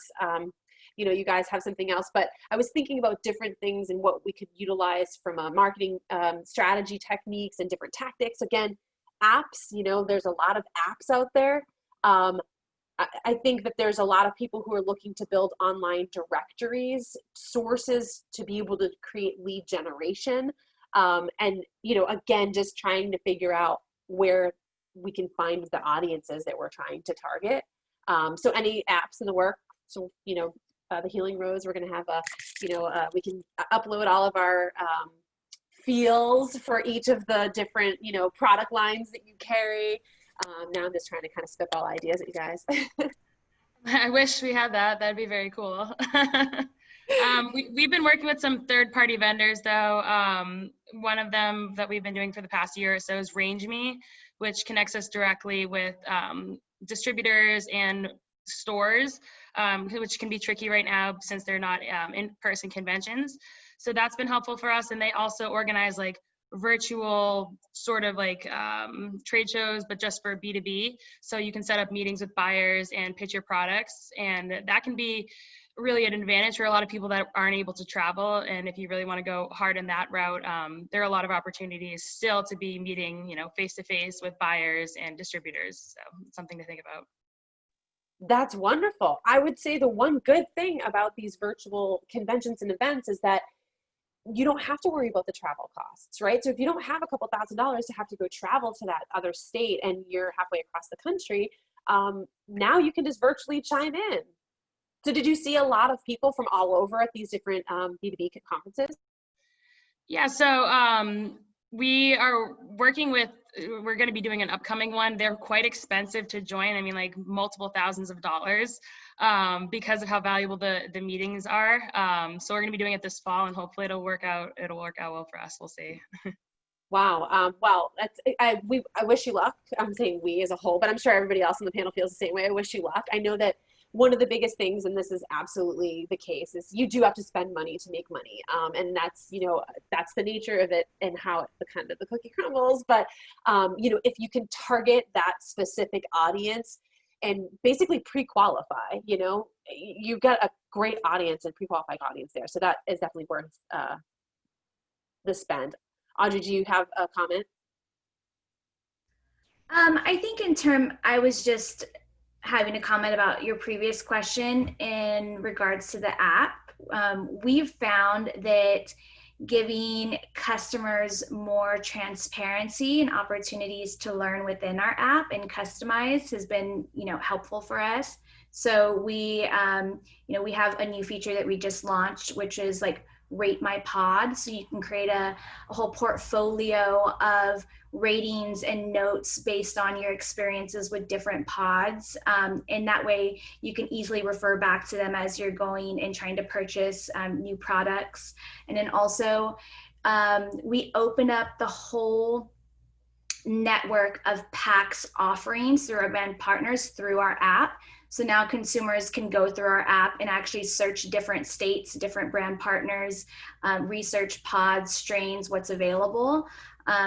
you guys have something else, but I was thinking about different things and what we could utilize from a marketing strategy techniques and different tactics. Again, apps, there's a lot of apps out there. I think that there's a lot of people who are looking to build online directories, sources to be able to create lead generation. And, again, just trying to figure out where we can find the audiences that we're trying to target. So any apps in the work. So, the Healing Rose, we're going to have we can upload all of our feels for each of the different, product lines that you carry. Now I'm just trying to kind of spitball ideas at you guys. I wish we had that. That'd be very cool. We've been working with some third-party vendors, though. One of them that we've been doing for the past year or so is RangeMe, which connects us directly with distributors and stores, which can be tricky right now since they're not in-person conventions. So that's been helpful for us. And they also organize virtual sort of trade shows, but just for B2B. So you can set up meetings with buyers and pitch your products. And that can be really an advantage for a lot of people that aren't able to travel. And if you really want to go hard in that route, there are a lot of opportunities still to be meeting, face-to-face with buyers and distributors. So it's something to think about. That's wonderful. I would say the one good thing about these virtual conventions and events is that you don't have to worry about the travel costs, right? So if you don't have a couple $1,000s to have to go travel to that other state and you're halfway across the country, now you can just virtually chime in. So did you see a lot of people from all over at these different B2B conferences? Yeah, so we are working with, we're going to be doing an upcoming one. They're quite expensive to join. I mean, multiple thousands of dollars because of how valuable the meetings are. So we're going to be doing it this fall, and hopefully it'll work out well for us. We'll see. Wow. Well, I wish you luck. I'm saying we as a whole, but I'm sure everybody else on the panel feels the same way. I wish you luck. I know that one of the biggest things, and this is absolutely the case, is you do have to spend money to make money. And that's, that's the nature of it and how the kind of the cookie crumbles. But, if you can target that specific audience and basically pre-qualify, you've got a great audience and pre-qualified audience there. So that is definitely worth the spend. Audrey, do you have a comment? I think I was just having a comment about your previous question in regards to the app. We've found that giving customers more transparency and opportunities to learn within our app and customize has been, helpful for us. So we have a new feature that we just launched, which is like Rate My Pod. So you can create a whole portfolio of ratings and notes based on your experiences with different pods. And that way you can easily refer back to them as you're going and trying to purchase new products. And then also we open up the whole network of PAX offerings through our brand partners through our app. So now consumers can go through our app and actually search different states, different brand partners, research pods, strains, what's available.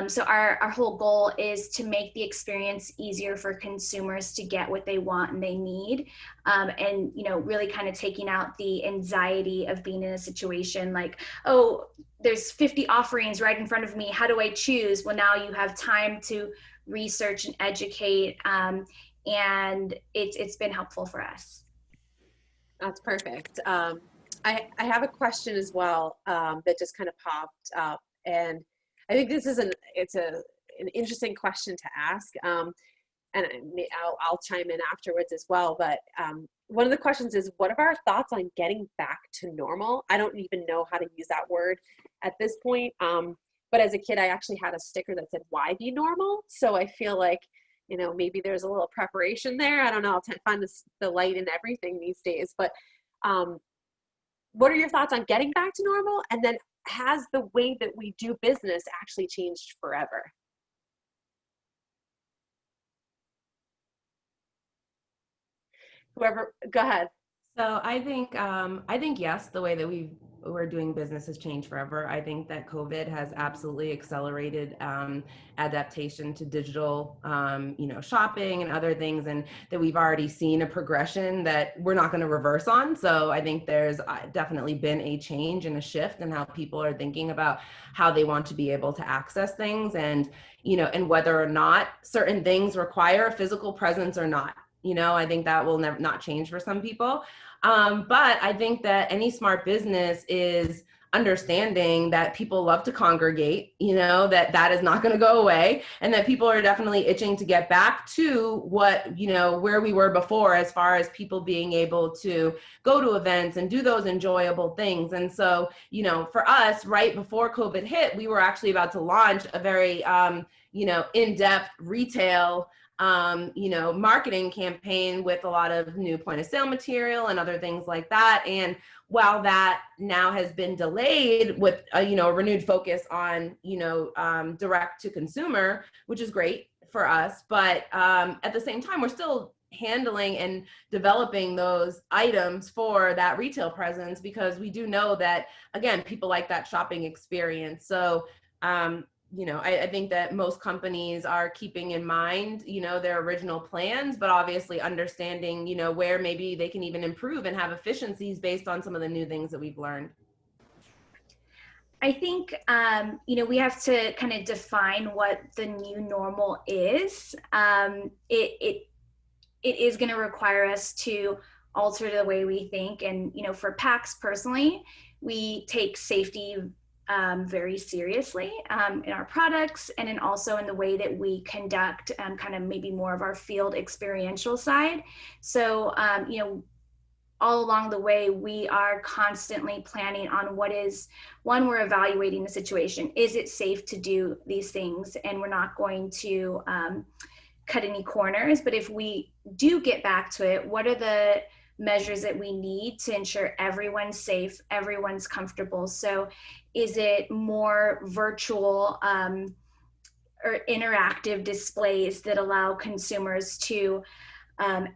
So our whole goal is to make the experience easier for consumers to get what they want and they need. And, really kind of taking out the anxiety of being in a situation like, oh, there's 50 offerings right in front of me. How do I choose? Well, now you have time to research and educate. And it's been helpful for us. That's perfect. I have a question as well that just kind of popped up, and I think this is an interesting question to ask, and I'll chime in afterwards as well. But one of the questions is, what are our thoughts on getting back to normal? I don't even know how to use that word at this point. But as a kid, I actually had a sticker that said, "Why be normal?" So I feel like, maybe there's a little preparation there. I don't know. I'll find the light in everything these days. But what are your thoughts on getting back to normal? And then has the way that we do business actually changed forever? Whoever, go ahead. So I think yes, the way that we're doing business has changed forever. I think that COVID has absolutely accelerated adaptation to digital, shopping and other things, and that we've already seen a progression that we're not going to reverse on. So I think there's definitely been a change and a shift in how people are thinking about how they want to be able to access things, and and whether or not certain things require a physical presence or not. I think that will never not change for some people. But I think that any smart business is understanding that people love to congregate, that is not going to go away, and that people are definitely itching to get back to what, where we were before, as far as people being able to go to events and do those enjoyable things. And so, for us, right before COVID hit, we were actually about to launch a very, in-depth retail marketing campaign with a lot of new point of sale material and other things like that. And while that now has been delayed with a renewed focus on, direct to consumer, which is great for us. But at the same time, we're still handling and developing those items for that retail presence, because we do know that, again, people like that shopping experience. So, I think that most companies are keeping in mind, their original plans, but obviously understanding, where maybe they can even improve and have efficiencies based on some of the new things that we've learned. I think, we have to kind of define what the new normal is. It is going to require us to alter the way we think. And, for PAX personally, we take safety very seriously in our products, and then also in the way that we conduct kind of maybe more of our field experiential side. So, all along the way, we are constantly planning on we're evaluating the situation. Is it safe to do these things? And we're not going to cut any corners. But if we do get back to it, what are the measures that we need to ensure everyone's safe, everyone's comfortable? So is it more virtual or interactive displays that allow consumers to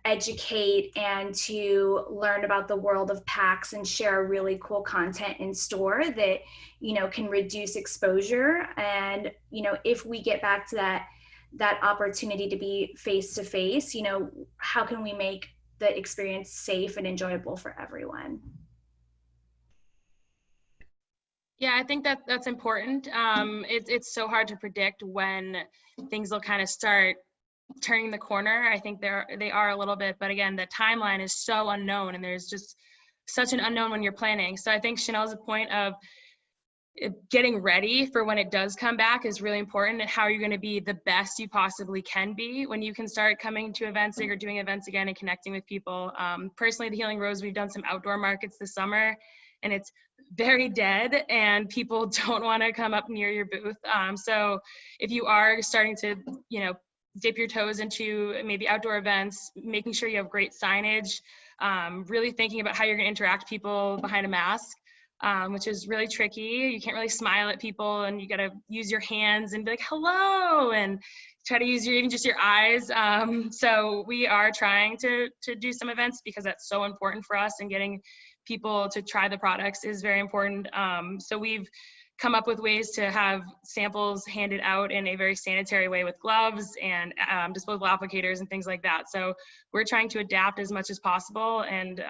educate and to learn about the world of packs and share really cool content in store that, you know, can reduce exposure. And, you know, if we get back to that opportunity to be face to face, you know, how can we make the experience safe and enjoyable for everyone? Yeah, I think that's important. It's so hard to predict when things will kind of start turning the corner. I think they are a little bit, but again, the timeline is so unknown, and there's just such an unknown when you're planning. So I think Shanel's point of getting ready for when it does come back is really important, and how you're going to be the best you possibly can be when you can start coming to events or you're doing events again and connecting with people. Personally, the Healing Rose, we've done some outdoor markets this summer, and it's very dead, and people don't want to come up near your booth. So if you are starting to, you know, dip your toes into maybe outdoor events, making sure you have great signage, really thinking about how you're going to interact with people behind a mask, which is really tricky. You can't really smile at people, and you got to use your hands and be like, hello, and try to use even just your eyes. So we are trying to do some events because that's so important for us, and getting people to try the products is very important. So we've come up with ways to have samples handed out in a very sanitary way with gloves and disposable applicators and things like that. So we're trying to adapt as much as possible. And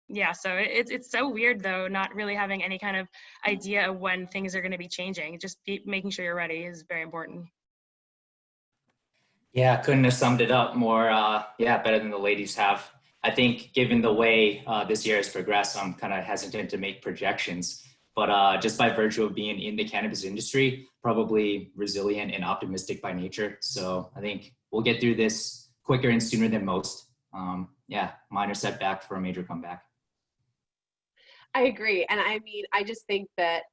yeah, so it's so weird though, not really having any kind of idea of when things are going to be changing. Just making sure you're ready is very important. Yeah, couldn't have summed it up more, better than the ladies have. I think given the way this year has progressed, I'm kind of hesitant to make projections, but just by virtue of being in the cannabis industry, probably resilient and optimistic by nature. So I think we'll get through this quicker and sooner than most. Minor setback for a major comeback. I agree. And I mean, I just think that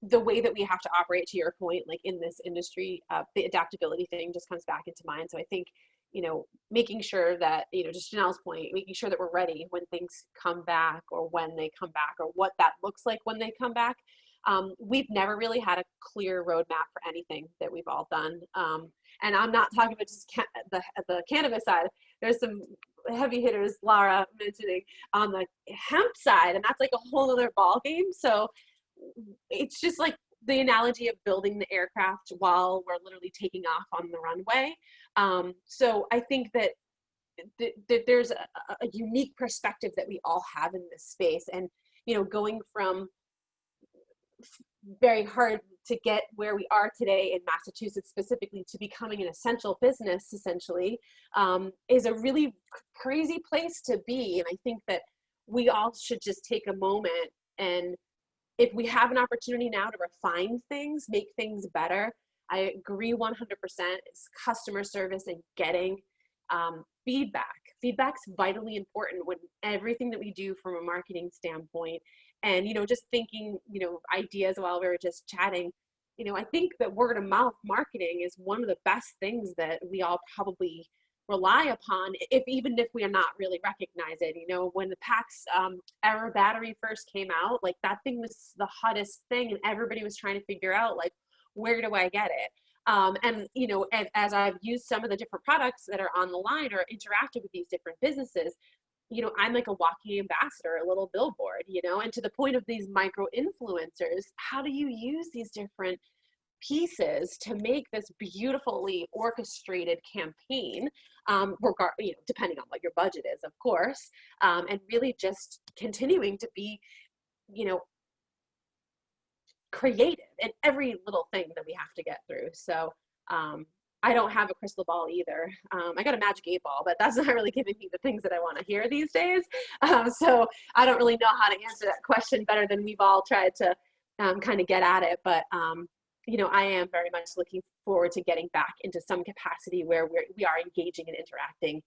the way that we have to operate, to your point, like in this industry, the adaptability thing just comes back into mind. So I think, you know, making sure that, you know, just Shanel's point, making sure that we're ready when things come back, or when they come back, or what that looks like when they come back. We've never really had a clear roadmap for anything that we've all done. And I'm not talking about just the cannabis side. There's some heavy hitters, Lara mentioning, on the hemp side, and that's like a whole other ball game. So it's just like the analogy of building the aircraft while we're literally taking off on the runway. So I think that there's a unique perspective that we all have in this space. And, you know, going from very hard to get where we are today in Massachusetts specifically to becoming an essential business, essentially, is a really crazy place to be. And I think that we all should just take a moment, and if we have an opportunity now to refine things, make things better, I agree 100%, is customer service and getting feedback. Feedback's vitally important when everything that we do from a marketing standpoint. And, you know, just thinking, you know, ideas while we were just chatting, you know, I think that word of mouth marketing is one of the best things that we all probably rely upon, even if we are not really recognize it. You know, when the PAX Era battery first came out, like that thing was the hottest thing, and everybody was trying to figure out, like, where do I get it? And, you know, as I've used some of the different products that are on the line or interacted with these different businesses, you know, I'm like a walking ambassador, a little billboard, you know, and to the point of these micro influencers, how do you use these different pieces to make this beautifully orchestrated campaign, you know, depending on what your budget is, of course, and really just continuing to be, you know, creative in every little thing that we have to get through. So I don't have a crystal ball either. I got a magic 8-ball, but that's not really giving me the things that I want to hear these days. So I don't really know how to answer that question better than we've all tried to kind of get at it. But you know, I am very much looking forward to getting back into some capacity where we are engaging and interacting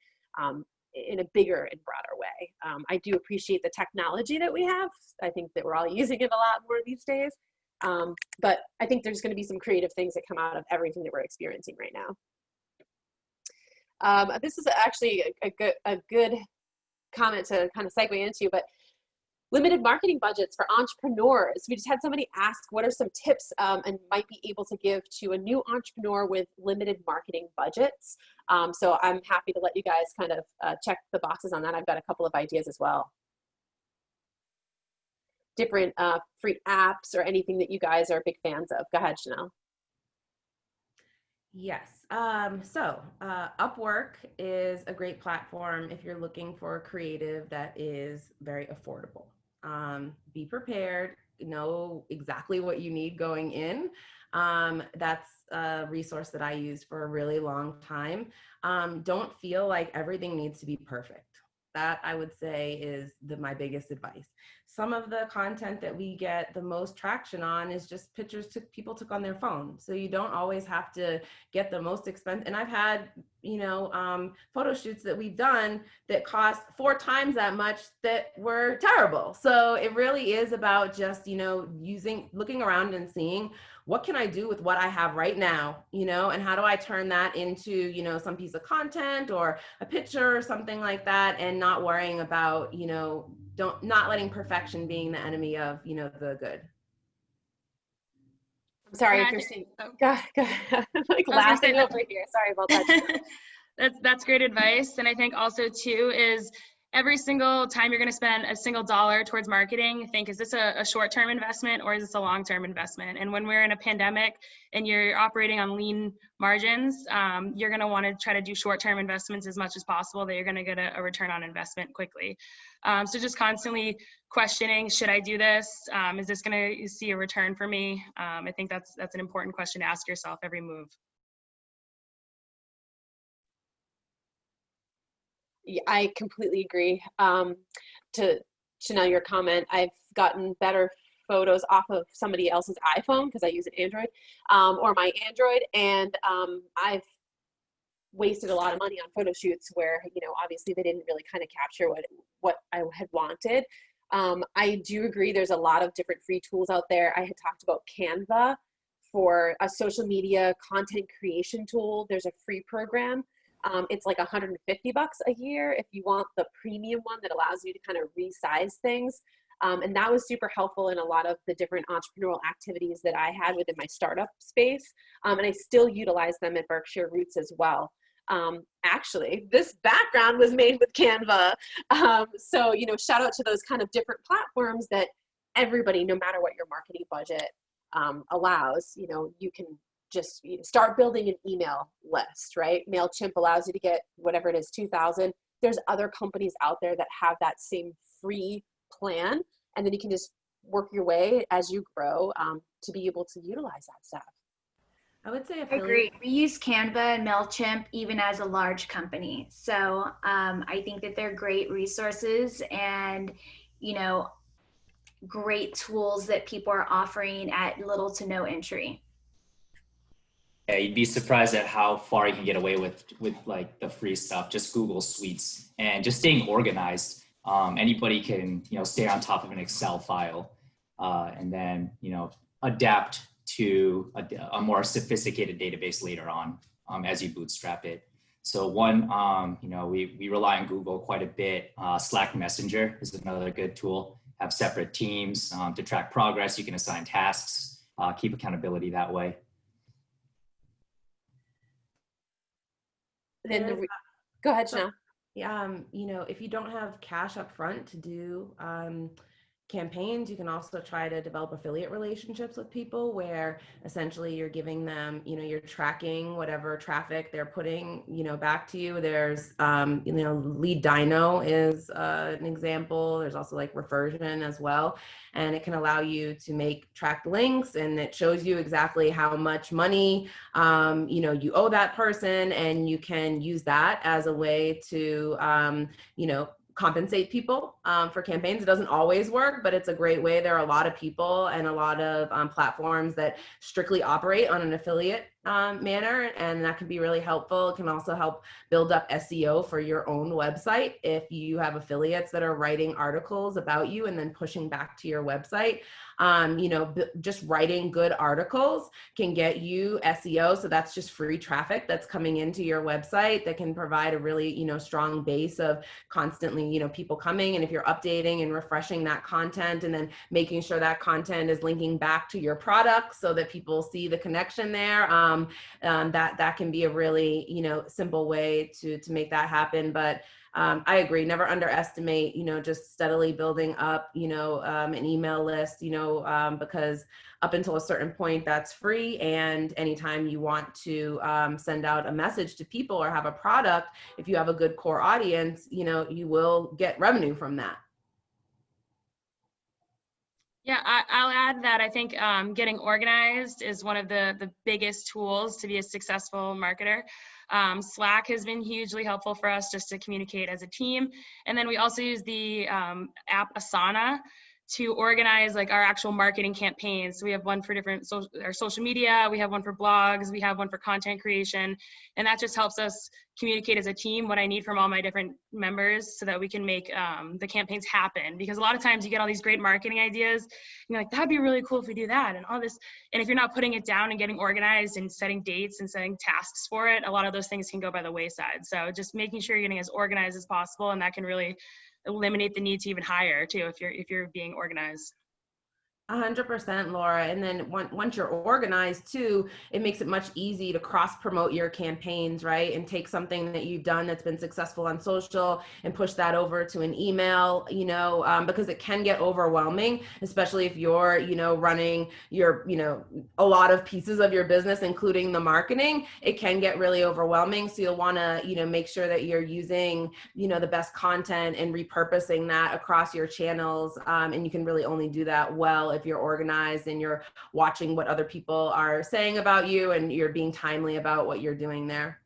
in a bigger and broader way. I do appreciate the technology that we have. I think that we're all using it a lot more these days. But I think there's going to be some creative things that come out of everything that we're experiencing right now. This is actually a good comment to kind of segue into, but limited marketing budgets for entrepreneurs. We just had somebody ask what are some tips and might be able to give to a new entrepreneur with limited marketing budgets. So I'm happy to let you guys kind of check the boxes on that. I've got a couple of ideas as well. Different free apps or anything that you guys are big fans of. Go ahead, Shanel. Yes. Upwork is a great platform if you're looking for a creative that is very affordable. Be prepared, know exactly what you need going in. That's a resource that I used for a really long time. Don't feel like everything needs to be perfect. That I would say is my biggest advice. Some of the content that we get the most traction on is just pictures people took on their phone. So you don't always have to get the most expensive. And I've had, photo shoots that we've done that cost 4 times that much that were terrible. So it really is about just, looking around and seeing what can I do with what I have right now, and how do I turn that into, some piece of content or a picture or something like that, and not worrying about, not letting perfection being the enemy of, the good. I'm sorry Yeah, if you're seeing, go ahead. I'm like laughing over here. Sorry about that. That's great advice. And I think also too is every single time you're going to spend a single dollar towards marketing, think, is this a short-term investment or is this a long-term investment? And when we're in a pandemic and you're operating on lean margins, you're going to want to try to do short-term investments as much as possible that you're going to get a return on investment quickly. So just constantly questioning, should I do this? Is this going to see a return for me? I think that's an important question to ask yourself every move. Yeah, I completely agree. To Shanel, your comment, I've gotten better photos off of somebody else's iPhone because I use an Android, or my Android, and I've wasted a lot of money on photo shoots where, obviously they didn't really kind of capture what I had wanted. I do agree there's a lot of different free tools out there. I had talked about Canva for a social media content creation tool. There's a free program. It's like $150 a year if you want the premium one that allows you to kind of resize things. And that was super helpful in a lot of the different entrepreneurial activities that I had within my startup space. And I still utilize them at Berkshire Roots as well. Actually, this background was made with Canva. So, shout out to those kind of different platforms that everybody, no matter what your marketing budget allows, you can just start building an email list, right? MailChimp allows you to get whatever it is, 2,000. There's other companies out there that have that same free plan. And then you can just work your way as you grow to be able to utilize that stuff. I would say I agree. We use Canva and MailChimp even as a large company. So I think that they're great resources and, great tools that people are offering at little to no entry. Yeah, you'd be surprised at how far you can get away with like the free stuff. Just Google Suites and just staying organized. Anybody can, stay on top of an Excel file and then, adapt to a more sophisticated database later on as you bootstrap it. So one, we rely on Google quite a bit. Slack Messenger is another good tool. Have separate teams to track progress. You can assign tasks, keep accountability that way. Then go ahead, Shanel. Yeah, if you don't have cash up front to do campaigns, you can also try to develop affiliate relationships with people where essentially you're giving them, you're tracking whatever traffic they're putting, back to you. There's, Lead Dino is an example. There's also like Reversion as well. And it can allow you to make tracked links, and it shows you exactly how much money, you owe that person, and you can use that as a way to, compensate people for campaigns. It doesn't always work, but it's a great way. There are a lot of people and a lot of platforms that strictly operate on an affiliate manner, and that can be really helpful. It can also help build up SEO for your own website if you have affiliates that are writing articles about you and then pushing back to your website. Just writing good articles can get you SEO, so that's just free traffic that's coming into your website that can provide a really strong base of constantly people coming. And if you're updating and refreshing that content and then making sure that content is linking back to your product so that people see the connection there, that can be a really simple way to make that happen. But I agree, never underestimate just steadily building up an email list, because up until a certain point that's free, and anytime you want to send out a message to people or have a product, if you have a good core audience, you will get revenue from that. Yeah, I'll add that I think getting organized is one of the biggest tools to be a successful marketer. Slack has been hugely helpful for us just to communicate as a team. And then we also use the app Asana to organize like our actual marketing campaigns. So we have one for different our social media, we have one for blogs, we have one for content creation. And that just helps us communicate as a team what I need from all my different members so that we can make the campaigns happen. Because a lot of times you get all these great marketing ideas, and you're like, that'd be really cool if we do that and all this. And if you're not putting it down and getting organized and setting dates and setting tasks for it, a lot of those things can go by the wayside. So just making sure you're getting as organized as possible, and that can really eliminate the need to even hire too if you're being organized. 100%, Laura. And then once you're organized too, it makes it much easier to cross promote your campaigns, right? And take something that you've done that's been successful on social and push that over to an email, because it can get overwhelming, especially if you're, running your, a lot of pieces of your business, including the marketing. It can get really overwhelming. So you'll want to, make sure that you're using, the best content and repurposing that across your channels. And you can really only do that well if you're organized and you're watching what other people are saying about you and you're being timely about what you're doing there.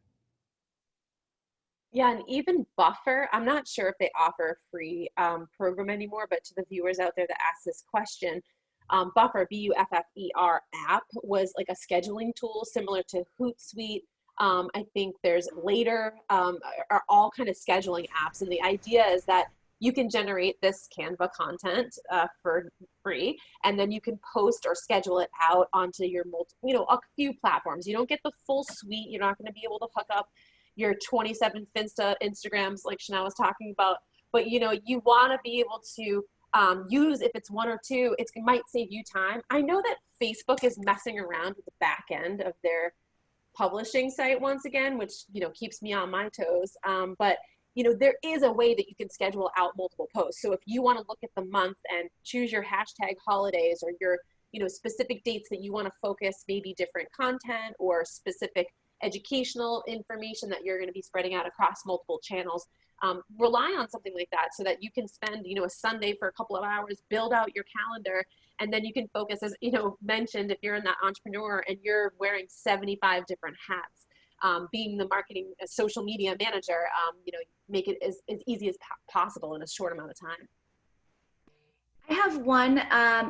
Yeah, and even Buffer, I'm not sure if they offer a free program anymore, but to the viewers out there that asked this question, Buffer, Buffer app was like a scheduling tool similar to Hootsuite. I think there's Later, are all kind of scheduling apps. And the idea is that you can generate this Canva content for free, and then you can post or schedule it out onto your a few platforms. You don't get the full suite. You're not going to be able to hook up your 27 Finsta Instagrams like Shanel was talking about, but you want to be able to use, if it's one or two, it might save you time. I know that Facebook is messing around with the back end of their publishing site once again, which keeps me on my toes, but there is a way that you can schedule out multiple posts. So if you want to look at the month and choose your hashtag holidays or your, specific dates that you want to focus maybe different content or specific educational information that you're going to be spreading out across multiple channels, rely on something like that so that you can spend, a Sunday for a couple of hours, build out your calendar, and then you can focus, as mentioned, if you're in that entrepreneur and you're wearing 75 different hats. Being the marketing social media manager, make it as easy as possible in a short amount of time. I have one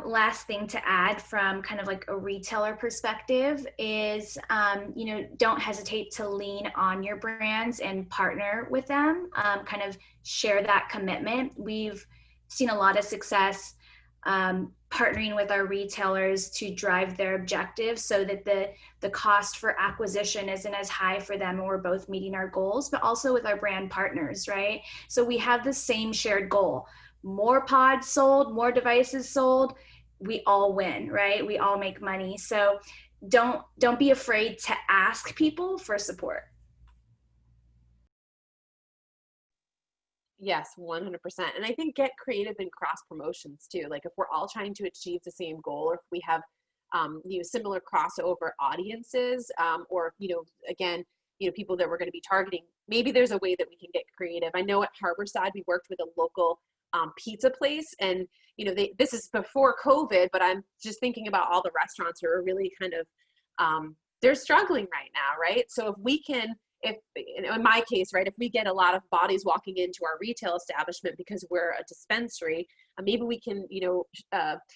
last thing to add from kind of like a retailer perspective is, don't hesitate to lean on your brands and partner with them, kind of share that commitment. We've seen a lot of success partnering with our retailers to drive their objectives so that the cost for acquisition isn't as high for them and we're both meeting our goals, but also with our brand partners, right? So we have the same shared goal. More pods sold, more devices sold, we all win, right? We all make money. So don't be afraid to ask people for support. Yes, 100%. And I think get creative in cross promotions too. Like if we're all trying to achieve the same goal, or if we have, similar crossover audiences, or, again, people that we're going to be targeting, maybe there's a way that we can get creative. I know at Harborside, we worked with a local pizza place, and, this is before COVID, but I'm just thinking about all the restaurants who are really kind of, they're struggling right now, right? So if we can, in my case, right, if we get a lot of bodies walking into our retail establishment because we're a dispensary, maybe we can,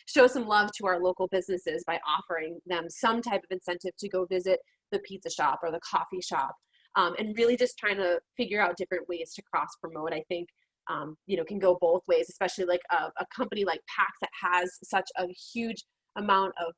show some love to our local businesses by offering them some type of incentive to go visit the pizza shop or the coffee shop, and really just trying to figure out different ways to cross promote. I think can go both ways, especially like a company like PAX that has such a huge amount of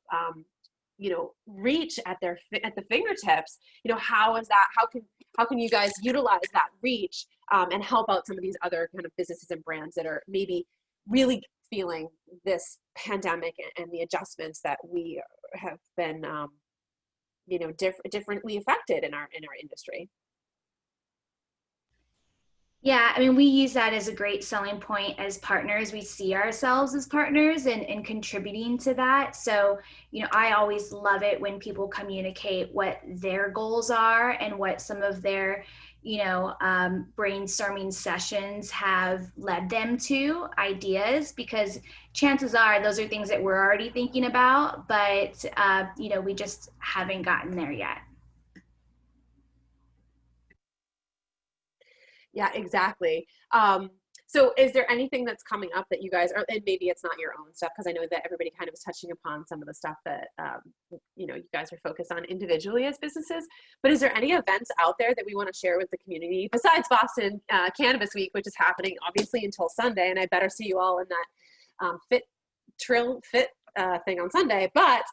reach at the fingertips. How can you guys utilize that reach and help out some of these other kind of businesses and brands that are maybe really feeling this pandemic and the adjustments that we have been differently affected in our industry. Yeah, I mean, we use that as a great selling point as partners. We see ourselves as partners and contributing to that. So, I always love it when people communicate what their goals are and what some of their, brainstorming sessions have led them to, ideas, because chances are those are things that we're already thinking about, but, we just haven't gotten there yet. Yeah, exactly. So is there anything that's coming up that you guys are, and maybe it's not your own stuff, because I know that everybody kind of was touching upon some of the stuff that, you guys are focused on individually as businesses, but is there any events out there that we want to share with the community besides Boston Cannabis Week, which is happening obviously until Sunday, and I better see you all in that fit thing on Sunday, but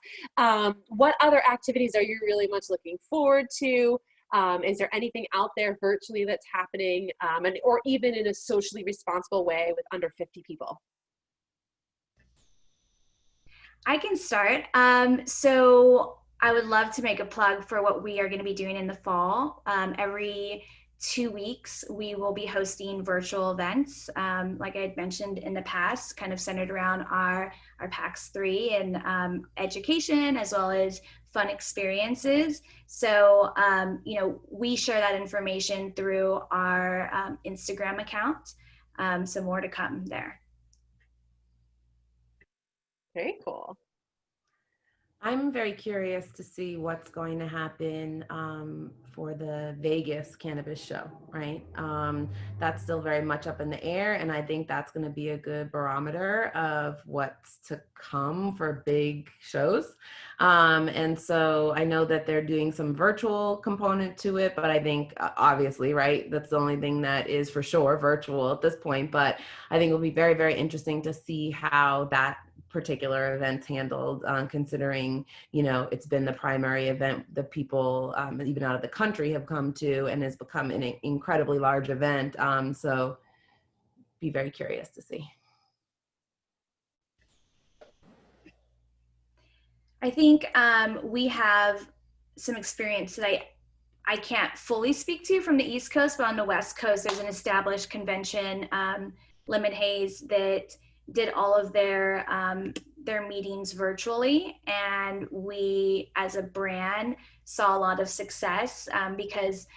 what other activities are you really much looking forward to? Is there anything out there virtually that's happening, or even in a socially responsible way with under 50 people? I can start. So I would love to make a plug for what we are going to be doing in the fall. Every 2 weeks, we will be hosting virtual events, like I had mentioned in the past, kind of centered around our PAX 3 and education, as well as fun experiences. So, we share that information through our Instagram account. So more to come there. Very cool. I'm very curious to see what's going to happen for the Vegas cannabis show, right? That's still very much up in the air, and I think that's going to be a good barometer of what's to come for big shows. And so I know that they're doing some virtual component to it, but I think obviously, right, that's the only thing that is for sure virtual at this point. But I think it'll be very, very interesting to see how that particular event handled, considering it's been the primary event that people even out of the country have come to, and has become an incredibly large event. So be very curious to see. I think we have some experience that I can't fully speak to from the East Coast, but on the West Coast, there's an established convention, Lemon Haze, that did all of their meetings virtually, and we as a brand saw a lot of success because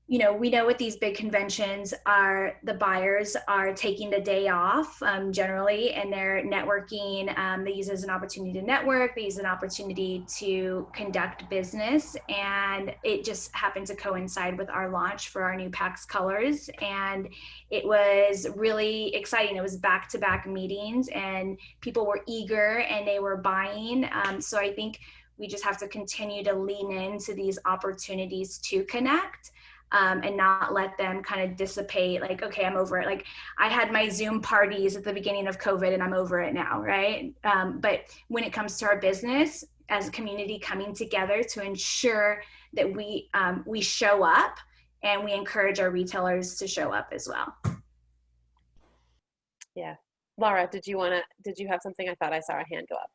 we know with these big conventions the buyers are taking the day off generally, and they're networking. They use it as an opportunity to network. They use an opportunity to conduct business, and it just happened to coincide with our launch for our new PAX colors, and it was really exciting. It was back-to-back meetings, and people were eager and they were buying. So I think we just have to continue to lean into these opportunities to connect. And not let them kind of dissipate, like, okay, I'm over it. Like, I had my Zoom parties at the beginning of COVID and I'm over it now, right? But when it comes to our business as a community coming together to ensure that we show up, and we encourage our retailers to show up as well. Yeah. Laura, did you have something? I thought I saw a hand go up.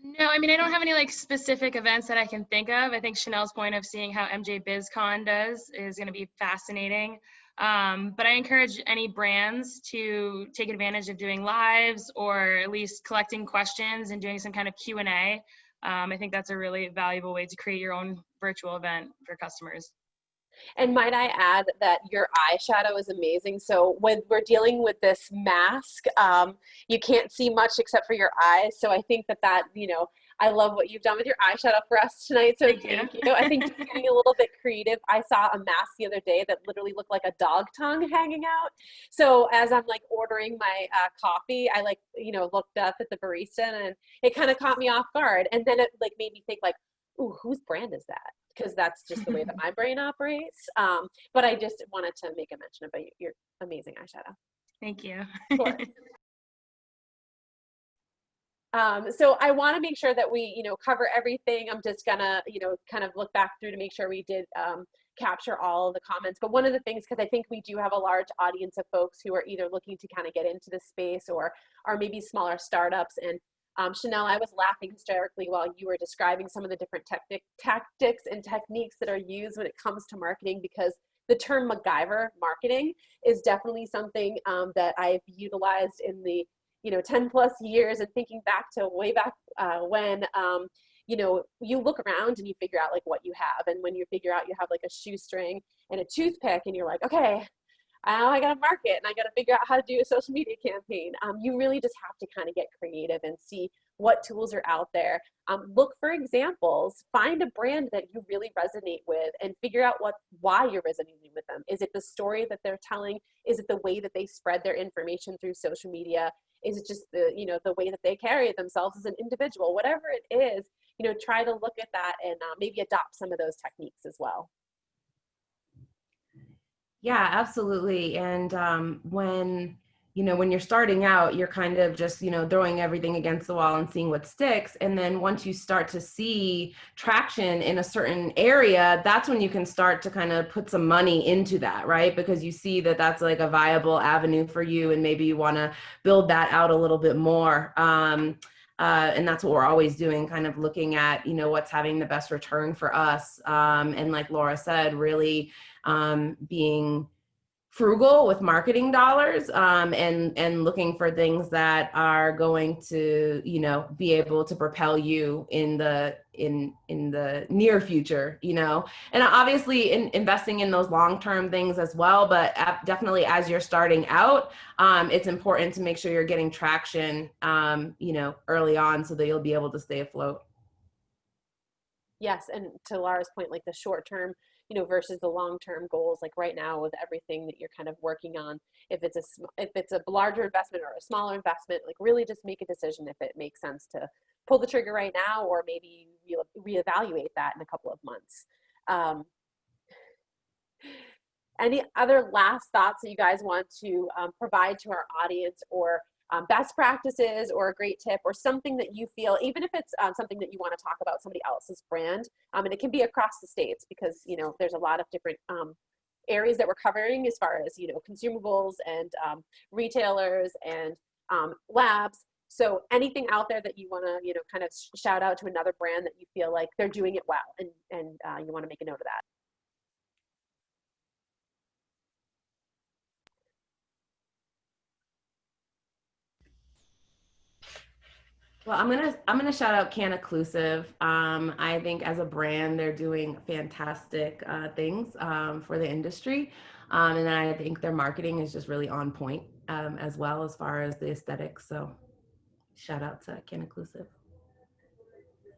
No, I mean, I don't have any specific events that I can think of. I think Shanel's point of seeing how MJ BizCon does is going to be fascinating. But I encourage any brands to take advantage of doing lives, or at least collecting questions and doing some kind of Q&A. I think that's a really valuable way to create your own virtual event for customers. And might I add that your eyeshadow is amazing. So when we're dealing with this mask, you can't see much except for your eyes. So I think that I love what you've done with your eyeshadow for us tonight. So thank you. I think just getting a little bit creative. I saw a mask the other day that literally looked like a dog tongue hanging out. So as I'm ordering my coffee, I looked up at the barista, and it kind of caught me off guard. And then it made me think ooh, whose brand is that? Because that's just the way that my brain operates. But I just wanted to make a mention about your amazing eyeshadow. Thank you. Of course. So I want to make sure that we, cover everything. I'm just gonna, kind of look back through to make sure we did capture all of the comments. But one of the things, because I think we do have a large audience of folks who are either looking to kind of get into this space or are maybe smaller startups. And Shanel, I was laughing hysterically while you were describing some of the different tactics and techniques that are used when it comes to marketing, because the term MacGyver marketing is definitely something that I've utilized in the 10 plus years, and thinking back to way back when, you look around and you figure out like what you have. And when you figure out you have like a shoestring and a toothpick and you're like, okay, I got to market and I got to figure out how to do a social media campaign. You really just have to kind of get creative and see what tools are out there. Look for examples, find a brand that you really resonate with, and figure out why you're resonating with them. Is it the story that they're telling? Is it the way that they spread their information through social media? Is it just the way that they carry themselves as an individual? Whatever it is, try to look at that and maybe adopt some of those techniques as well. Yeah, absolutely. And when you're starting out, you're kind of just, throwing everything against the wall and seeing what sticks. And then once you start to see traction in a certain area, that's when you can start to kind of put some money into that, right? Because you see that that's like a viable avenue for you, and maybe you want to build that out a little bit more. And that's what we're always doing, kind of looking at, what's having the best return for us. And like Laura said, really being frugal with marketing dollars, and looking for things that are going to, be able to propel you in the near future, and obviously investing in those long-term things as well. But definitely as you're starting out, it's important to make sure you're getting traction, early on, so that you'll be able to stay afloat. Yes, and to Laura's point, like the short term, versus the long term goals. Like right now, with everything that you're kind of working on, if it's a larger investment or a smaller investment, like really just make a decision if it makes sense to pull the trigger right now, or maybe reevaluate that in a couple of months. Any other last thoughts that you guys want to provide to our audience, or best practices, or a great tip, or something that you feel, even if it's something that you want to talk about somebody else's brand, and it can be across the states, because there's a lot of different areas that we're covering as far as consumables and retailers and labs. So anything out there that you want to kind of shout out to another brand that you feel like they're doing it well, and you want to make a note of that. Well, I'm gonna shout out Cannabis. I think as a brand, they're doing fantastic things for the industry, and then I think their marketing is just really on point, as well, as far as the aesthetics. So, shout out to Cannabis.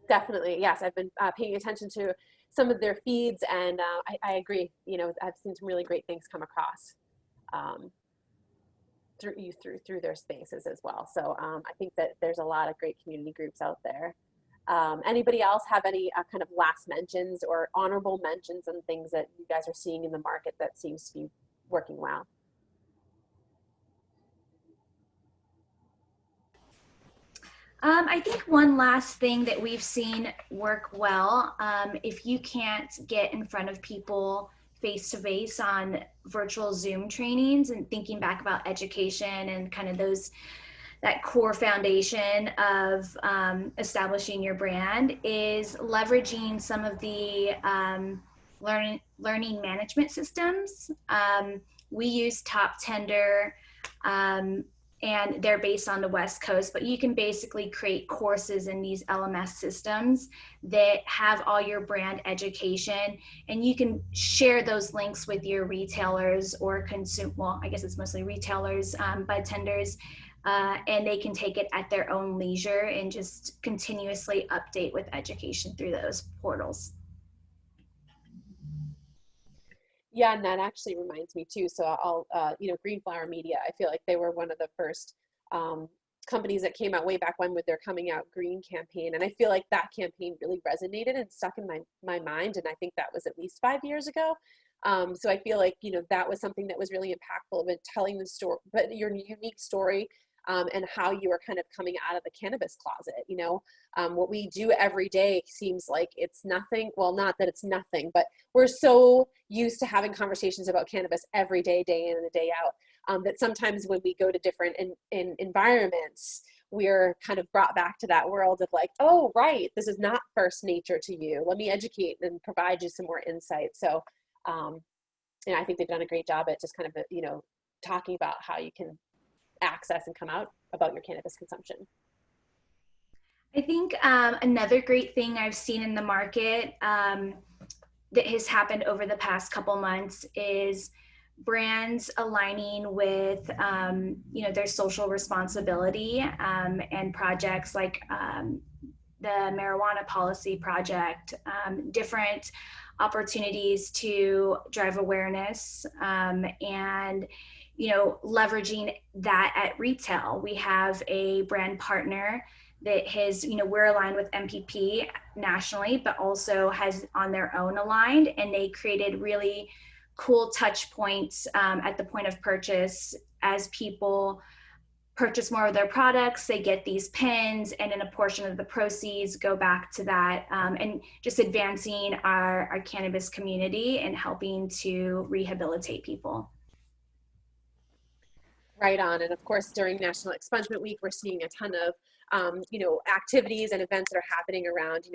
Definitely, yes. I've been paying attention to some of their feeds, and I agree. I've seen some really great things come across through their spaces as well. So I think that there's a lot of great community groups out there. Anybody else have any kind of last mentions or honorable mentions and things that you guys are seeing in the market that seems to be working well? I think one last thing that we've seen work well, if you can't get in front of people face-to-face on virtual Zoom trainings, and thinking back about education and kind of that core foundation of establishing your brand, is leveraging some of the learning management systems. We use Top Tender, and they're based on the West Coast, but you can basically create courses in these LMS systems that have all your brand education, and you can share those links with your retailers or I guess it's mostly retailers, budtenders, and they can take it at their own leisure and just continuously update with education through those portals. Yeah, and that actually reminds me too. So I'll, Green Flower Media, I feel like they were one of the first companies that came out way back when with their Coming Out Green campaign. And I feel like that campaign really resonated and stuck in my mind. And I think that was at least 5 years ago. So I feel like, that was something that was really impactful in telling the story, but your unique story, and how you are kind of coming out of the cannabis closet. What we do every day seems like it's nothing. Well, not that it's nothing, but we're so used to having conversations about cannabis every day, day in and day out, that sometimes when we go to different environments, we're kind of brought back to that world of like, oh, right, this is not first nature to you. Let me educate and provide you some more insight. So, I think they've done a great job at just kind of, talking about how you can access and come out about your cannabis consumption. I think another great thing I've seen in the market that has happened over the past couple months is brands aligning with, their social responsibility, and projects like the marijuana policy project, different opportunities to drive awareness, and leveraging that at retail. We have a brand partner that has, we're aligned with MPP nationally, but also has on their own aligned, and they created really cool touch points at the point of purchase. As people purchase more of their products, they get these pins, and then a portion of the proceeds go back to that, and just advancing our cannabis community and helping to rehabilitate people. Right on. And of course, during National Expungement Week, we're seeing a ton of, activities and events that are happening around,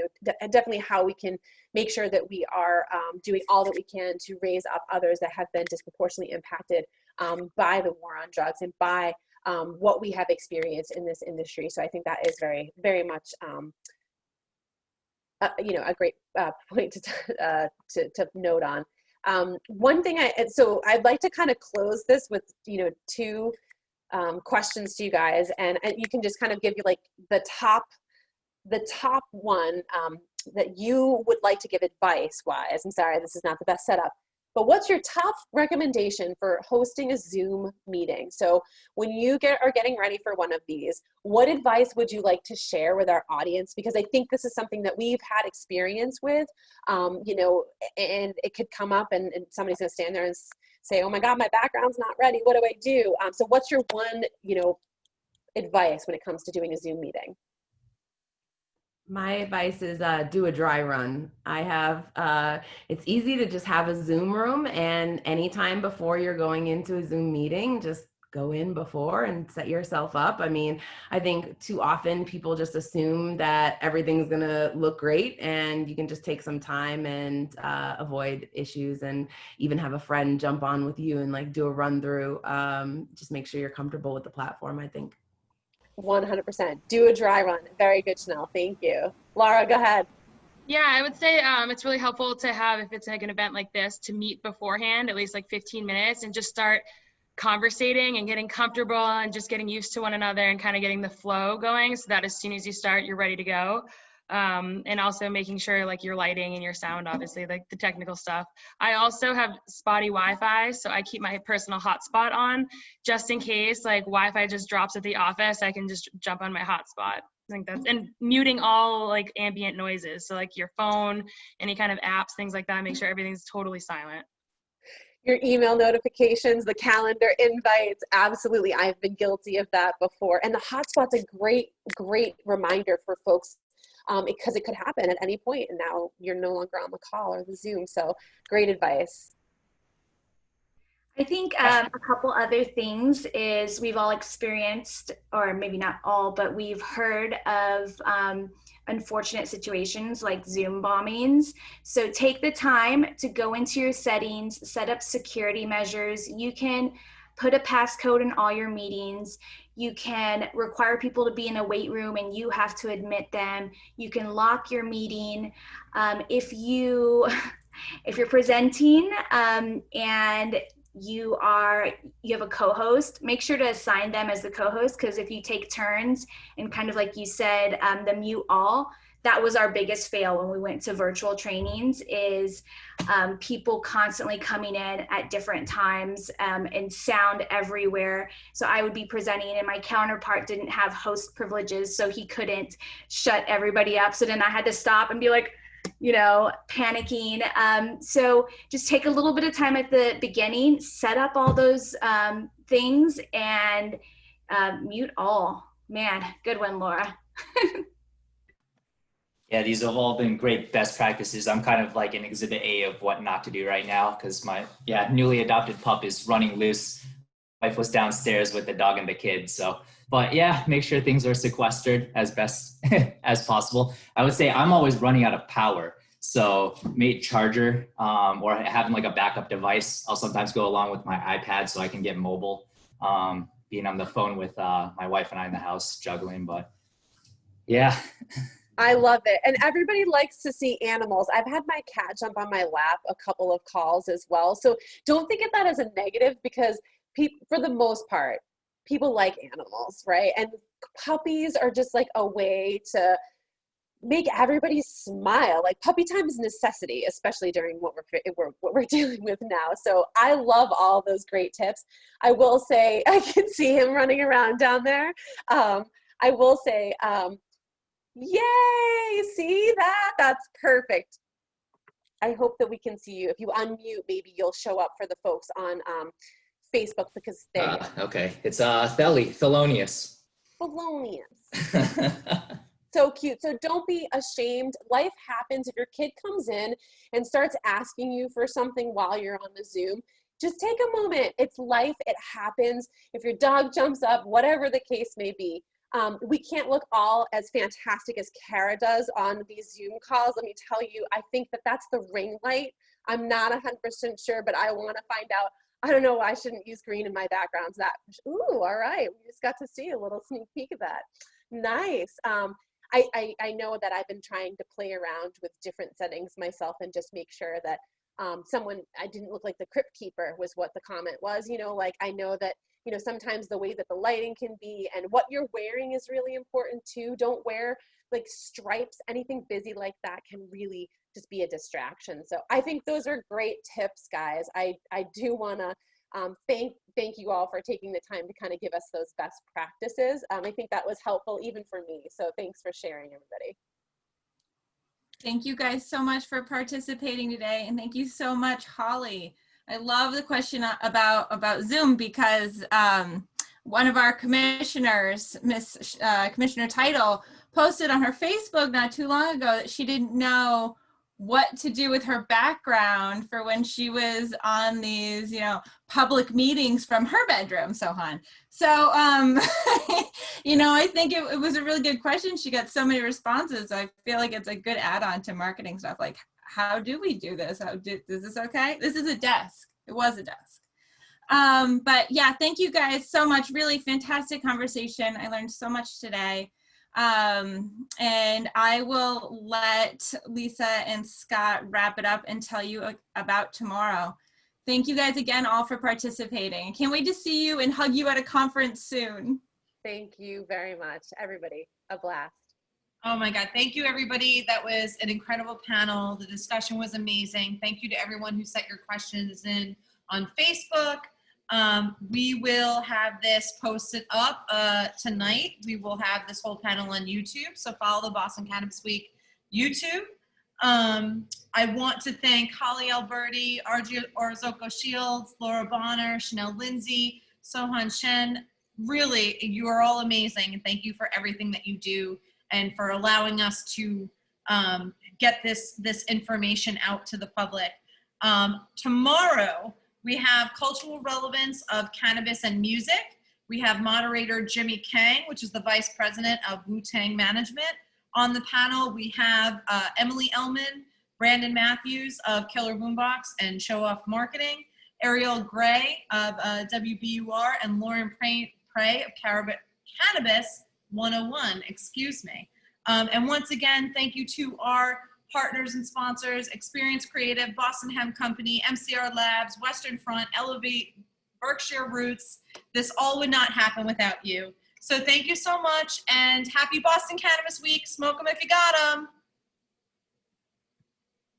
definitely how we can make sure that we are doing all that we can to raise up others that have been disproportionately impacted by the war on drugs and by what we have experienced in this industry. So I think that is very, very much, a great point to note on. One thing so I'd like to kind of close this with, two questions to you guys, and you can just kind of give you like the top one that you would like to give advice wise. I'm sorry, this is not the best setup, but what's your top recommendation for hosting a Zoom meeting? So when you are getting ready for one of these, what advice would you like to share with our audience? Because I think this is something that we've had experience with, and it could come up and somebody's gonna stand there and say, oh my God, my background's not ready, what do I do? So what's your one, advice when it comes to doing a Zoom meeting? My advice is do a dry run. I have, it's easy to just have a Zoom room, and anytime before you're going into a Zoom meeting, just go in before and set yourself up. I mean, I think too often people just assume that everything's gonna look great, and you can just take some time and avoid issues, and even have a friend jump on with you and like do a run through. Just make sure you're comfortable with the platform, I think. 100%. Do a dry run. Very good, Shanel. Thank you. Laura, go ahead. Yeah, I would say it's really helpful to have, if it's like an event like this, to meet beforehand, at least like 15 minutes, and just start conversating and getting comfortable and just getting used to one another and kind of getting the flow going, so that as soon as you start, you're ready to go. And also making sure like your lighting and your sound, obviously, like the technical stuff. I also have spotty Wi-Fi, so I keep my personal hotspot on just in case like Wi-Fi just drops at the office. I can just jump on my hotspot. I think that's, and muting all like ambient noises, so like your phone, any kind of apps, things like that. Make sure everything's totally silent. Your email notifications, the calendar invites, absolutely. I've been guilty of that before. And the hotspot's a great, great reminder for folks, because it could happen at any point, and now you're no longer on the call or the Zoom. So great advice. I think a couple other things is we've all experienced, or maybe not all, but we've heard of unfortunate situations like Zoom bombings. So take the time to go into your settings, set up security measures. You can put a passcode in all your meetings. You can require people to be in a wait room and you have to admit them. You can lock your meeting. If you're presenting and you have a co-host, make sure to assign them as the co-host, because if you take turns and kind of like you said, the mute all, that was our biggest fail when we went to virtual trainings, is people constantly coming in at different times and sound everywhere. So I would be presenting and my counterpart didn't have host privileges, so he couldn't shut everybody up. So then I had to stop and be like, you know, panicking. So just take a little bit of time at the beginning, set up all those things, and mute all. Man, good one, Laura. Yeah, these have all been great best practices. I'm kind of like in exhibit A of what not to do right now, because my newly adopted pup is running loose. Wife was downstairs with the dog and the kids. So, but yeah, make sure things are sequestered as best as possible. I would say I'm always running out of power. So mate charger or having like a backup device. I'll sometimes go along with my iPad so I can get mobile, being on the phone with my wife and I in the house juggling, but yeah. I love it. And everybody likes to see animals. I've had my cat jump on my lap a couple of calls as well. So don't think of that as a negative, because for the most part, people like animals, right? And puppies are just like a way to make everybody smile. Like puppy time is a necessity, especially during what we're dealing with now. So I love all those great tips. I will say, I can see him running around down there. I will say, yay, see that? That's perfect. I hope that we can see you. If you unmute, maybe you'll show up for the folks on Facebook, because they okay. It's Thelonious. Thelonious. So cute. So don't be ashamed. Life happens. If your kid comes in and starts asking you for something while you're on the Zoom, just take a moment. It's life. It happens. If your dog jumps up, whatever the case may be. We can't look all as fantastic as Kara does on these Zoom calls. Let me tell you, I think that that's the ring light. I'm not 100% sure, but I want to find out. I don't know why I shouldn't use green in my backgrounds. Ooh, all right. We just got to see a little sneak peek of that. Nice. I know that I've been trying to play around with different settings myself and just make sure that I didn't look like the crypt keeper was what the comment was. You know, like I know that, you know, sometimes the way that the lighting can be and what you're wearing is really important too. Don't wear like stripes, anything busy like that can really just be a distraction. So I think those are great tips, guys. I do want to thank you all for taking the time to kind of give us those best practices. I think that was helpful even for me. So thanks for sharing, everybody. Thank you guys so much for participating today. And thank you so much, Holly. I love the question about Zoom, because one of our commissioners, Commissioner Title, posted on her Facebook not too long ago that she didn't know what to do with her background for when she was on these, you know, public meetings from her bedroom, Sohan. So, you know, I think it was a really good question. She got so many responses. I feel like it's a good add-on to marketing stuff. Like, how do we do this? Is this okay? This is a desk. It was a desk. But yeah, thank you guys so much. Really fantastic conversation. I learned so much today. And I will let Lisa and Scott wrap it up and tell you about tomorrow. Thank you guys again all for participating. Can't wait to see you and hug you at a conference soon. Thank you very much, everybody. A blast. Oh my God. Thank you, everybody. That was an incredible panel. The discussion was amazing. Thank you to everyone who set your questions in on Facebook. We will have this posted up tonight. We will have this whole panel on YouTube. So follow the Boston Cannabis Week YouTube. I want to thank Holly Alberti, Audrey Orozco Shields, Laura Boehner, Shanel Lindsay, Sohan Shen. Really, you are all amazing. And thank you for everything that you do and for allowing us to get this information out to the public. Tomorrow, we have cultural relevance of cannabis and music. We have moderator Jimmy Kang, which is the vice president of Wu-Tang Management. On the panel, we have Emily Ellman, Brandon Matthews of Killer Boombox and Show Off Marketing, Ariel Gray of WBUR, and Lauren Prey of Cannabis 101, excuse me. And once again, thank you to our partners and sponsors, Experience Creative, Boston Hemp Company, MCR Labs, Western Front, Elevate, Berkshire Roots. This all would not happen without you. So thank you so much, and happy Boston Cannabis Week. Smoke them if you got them.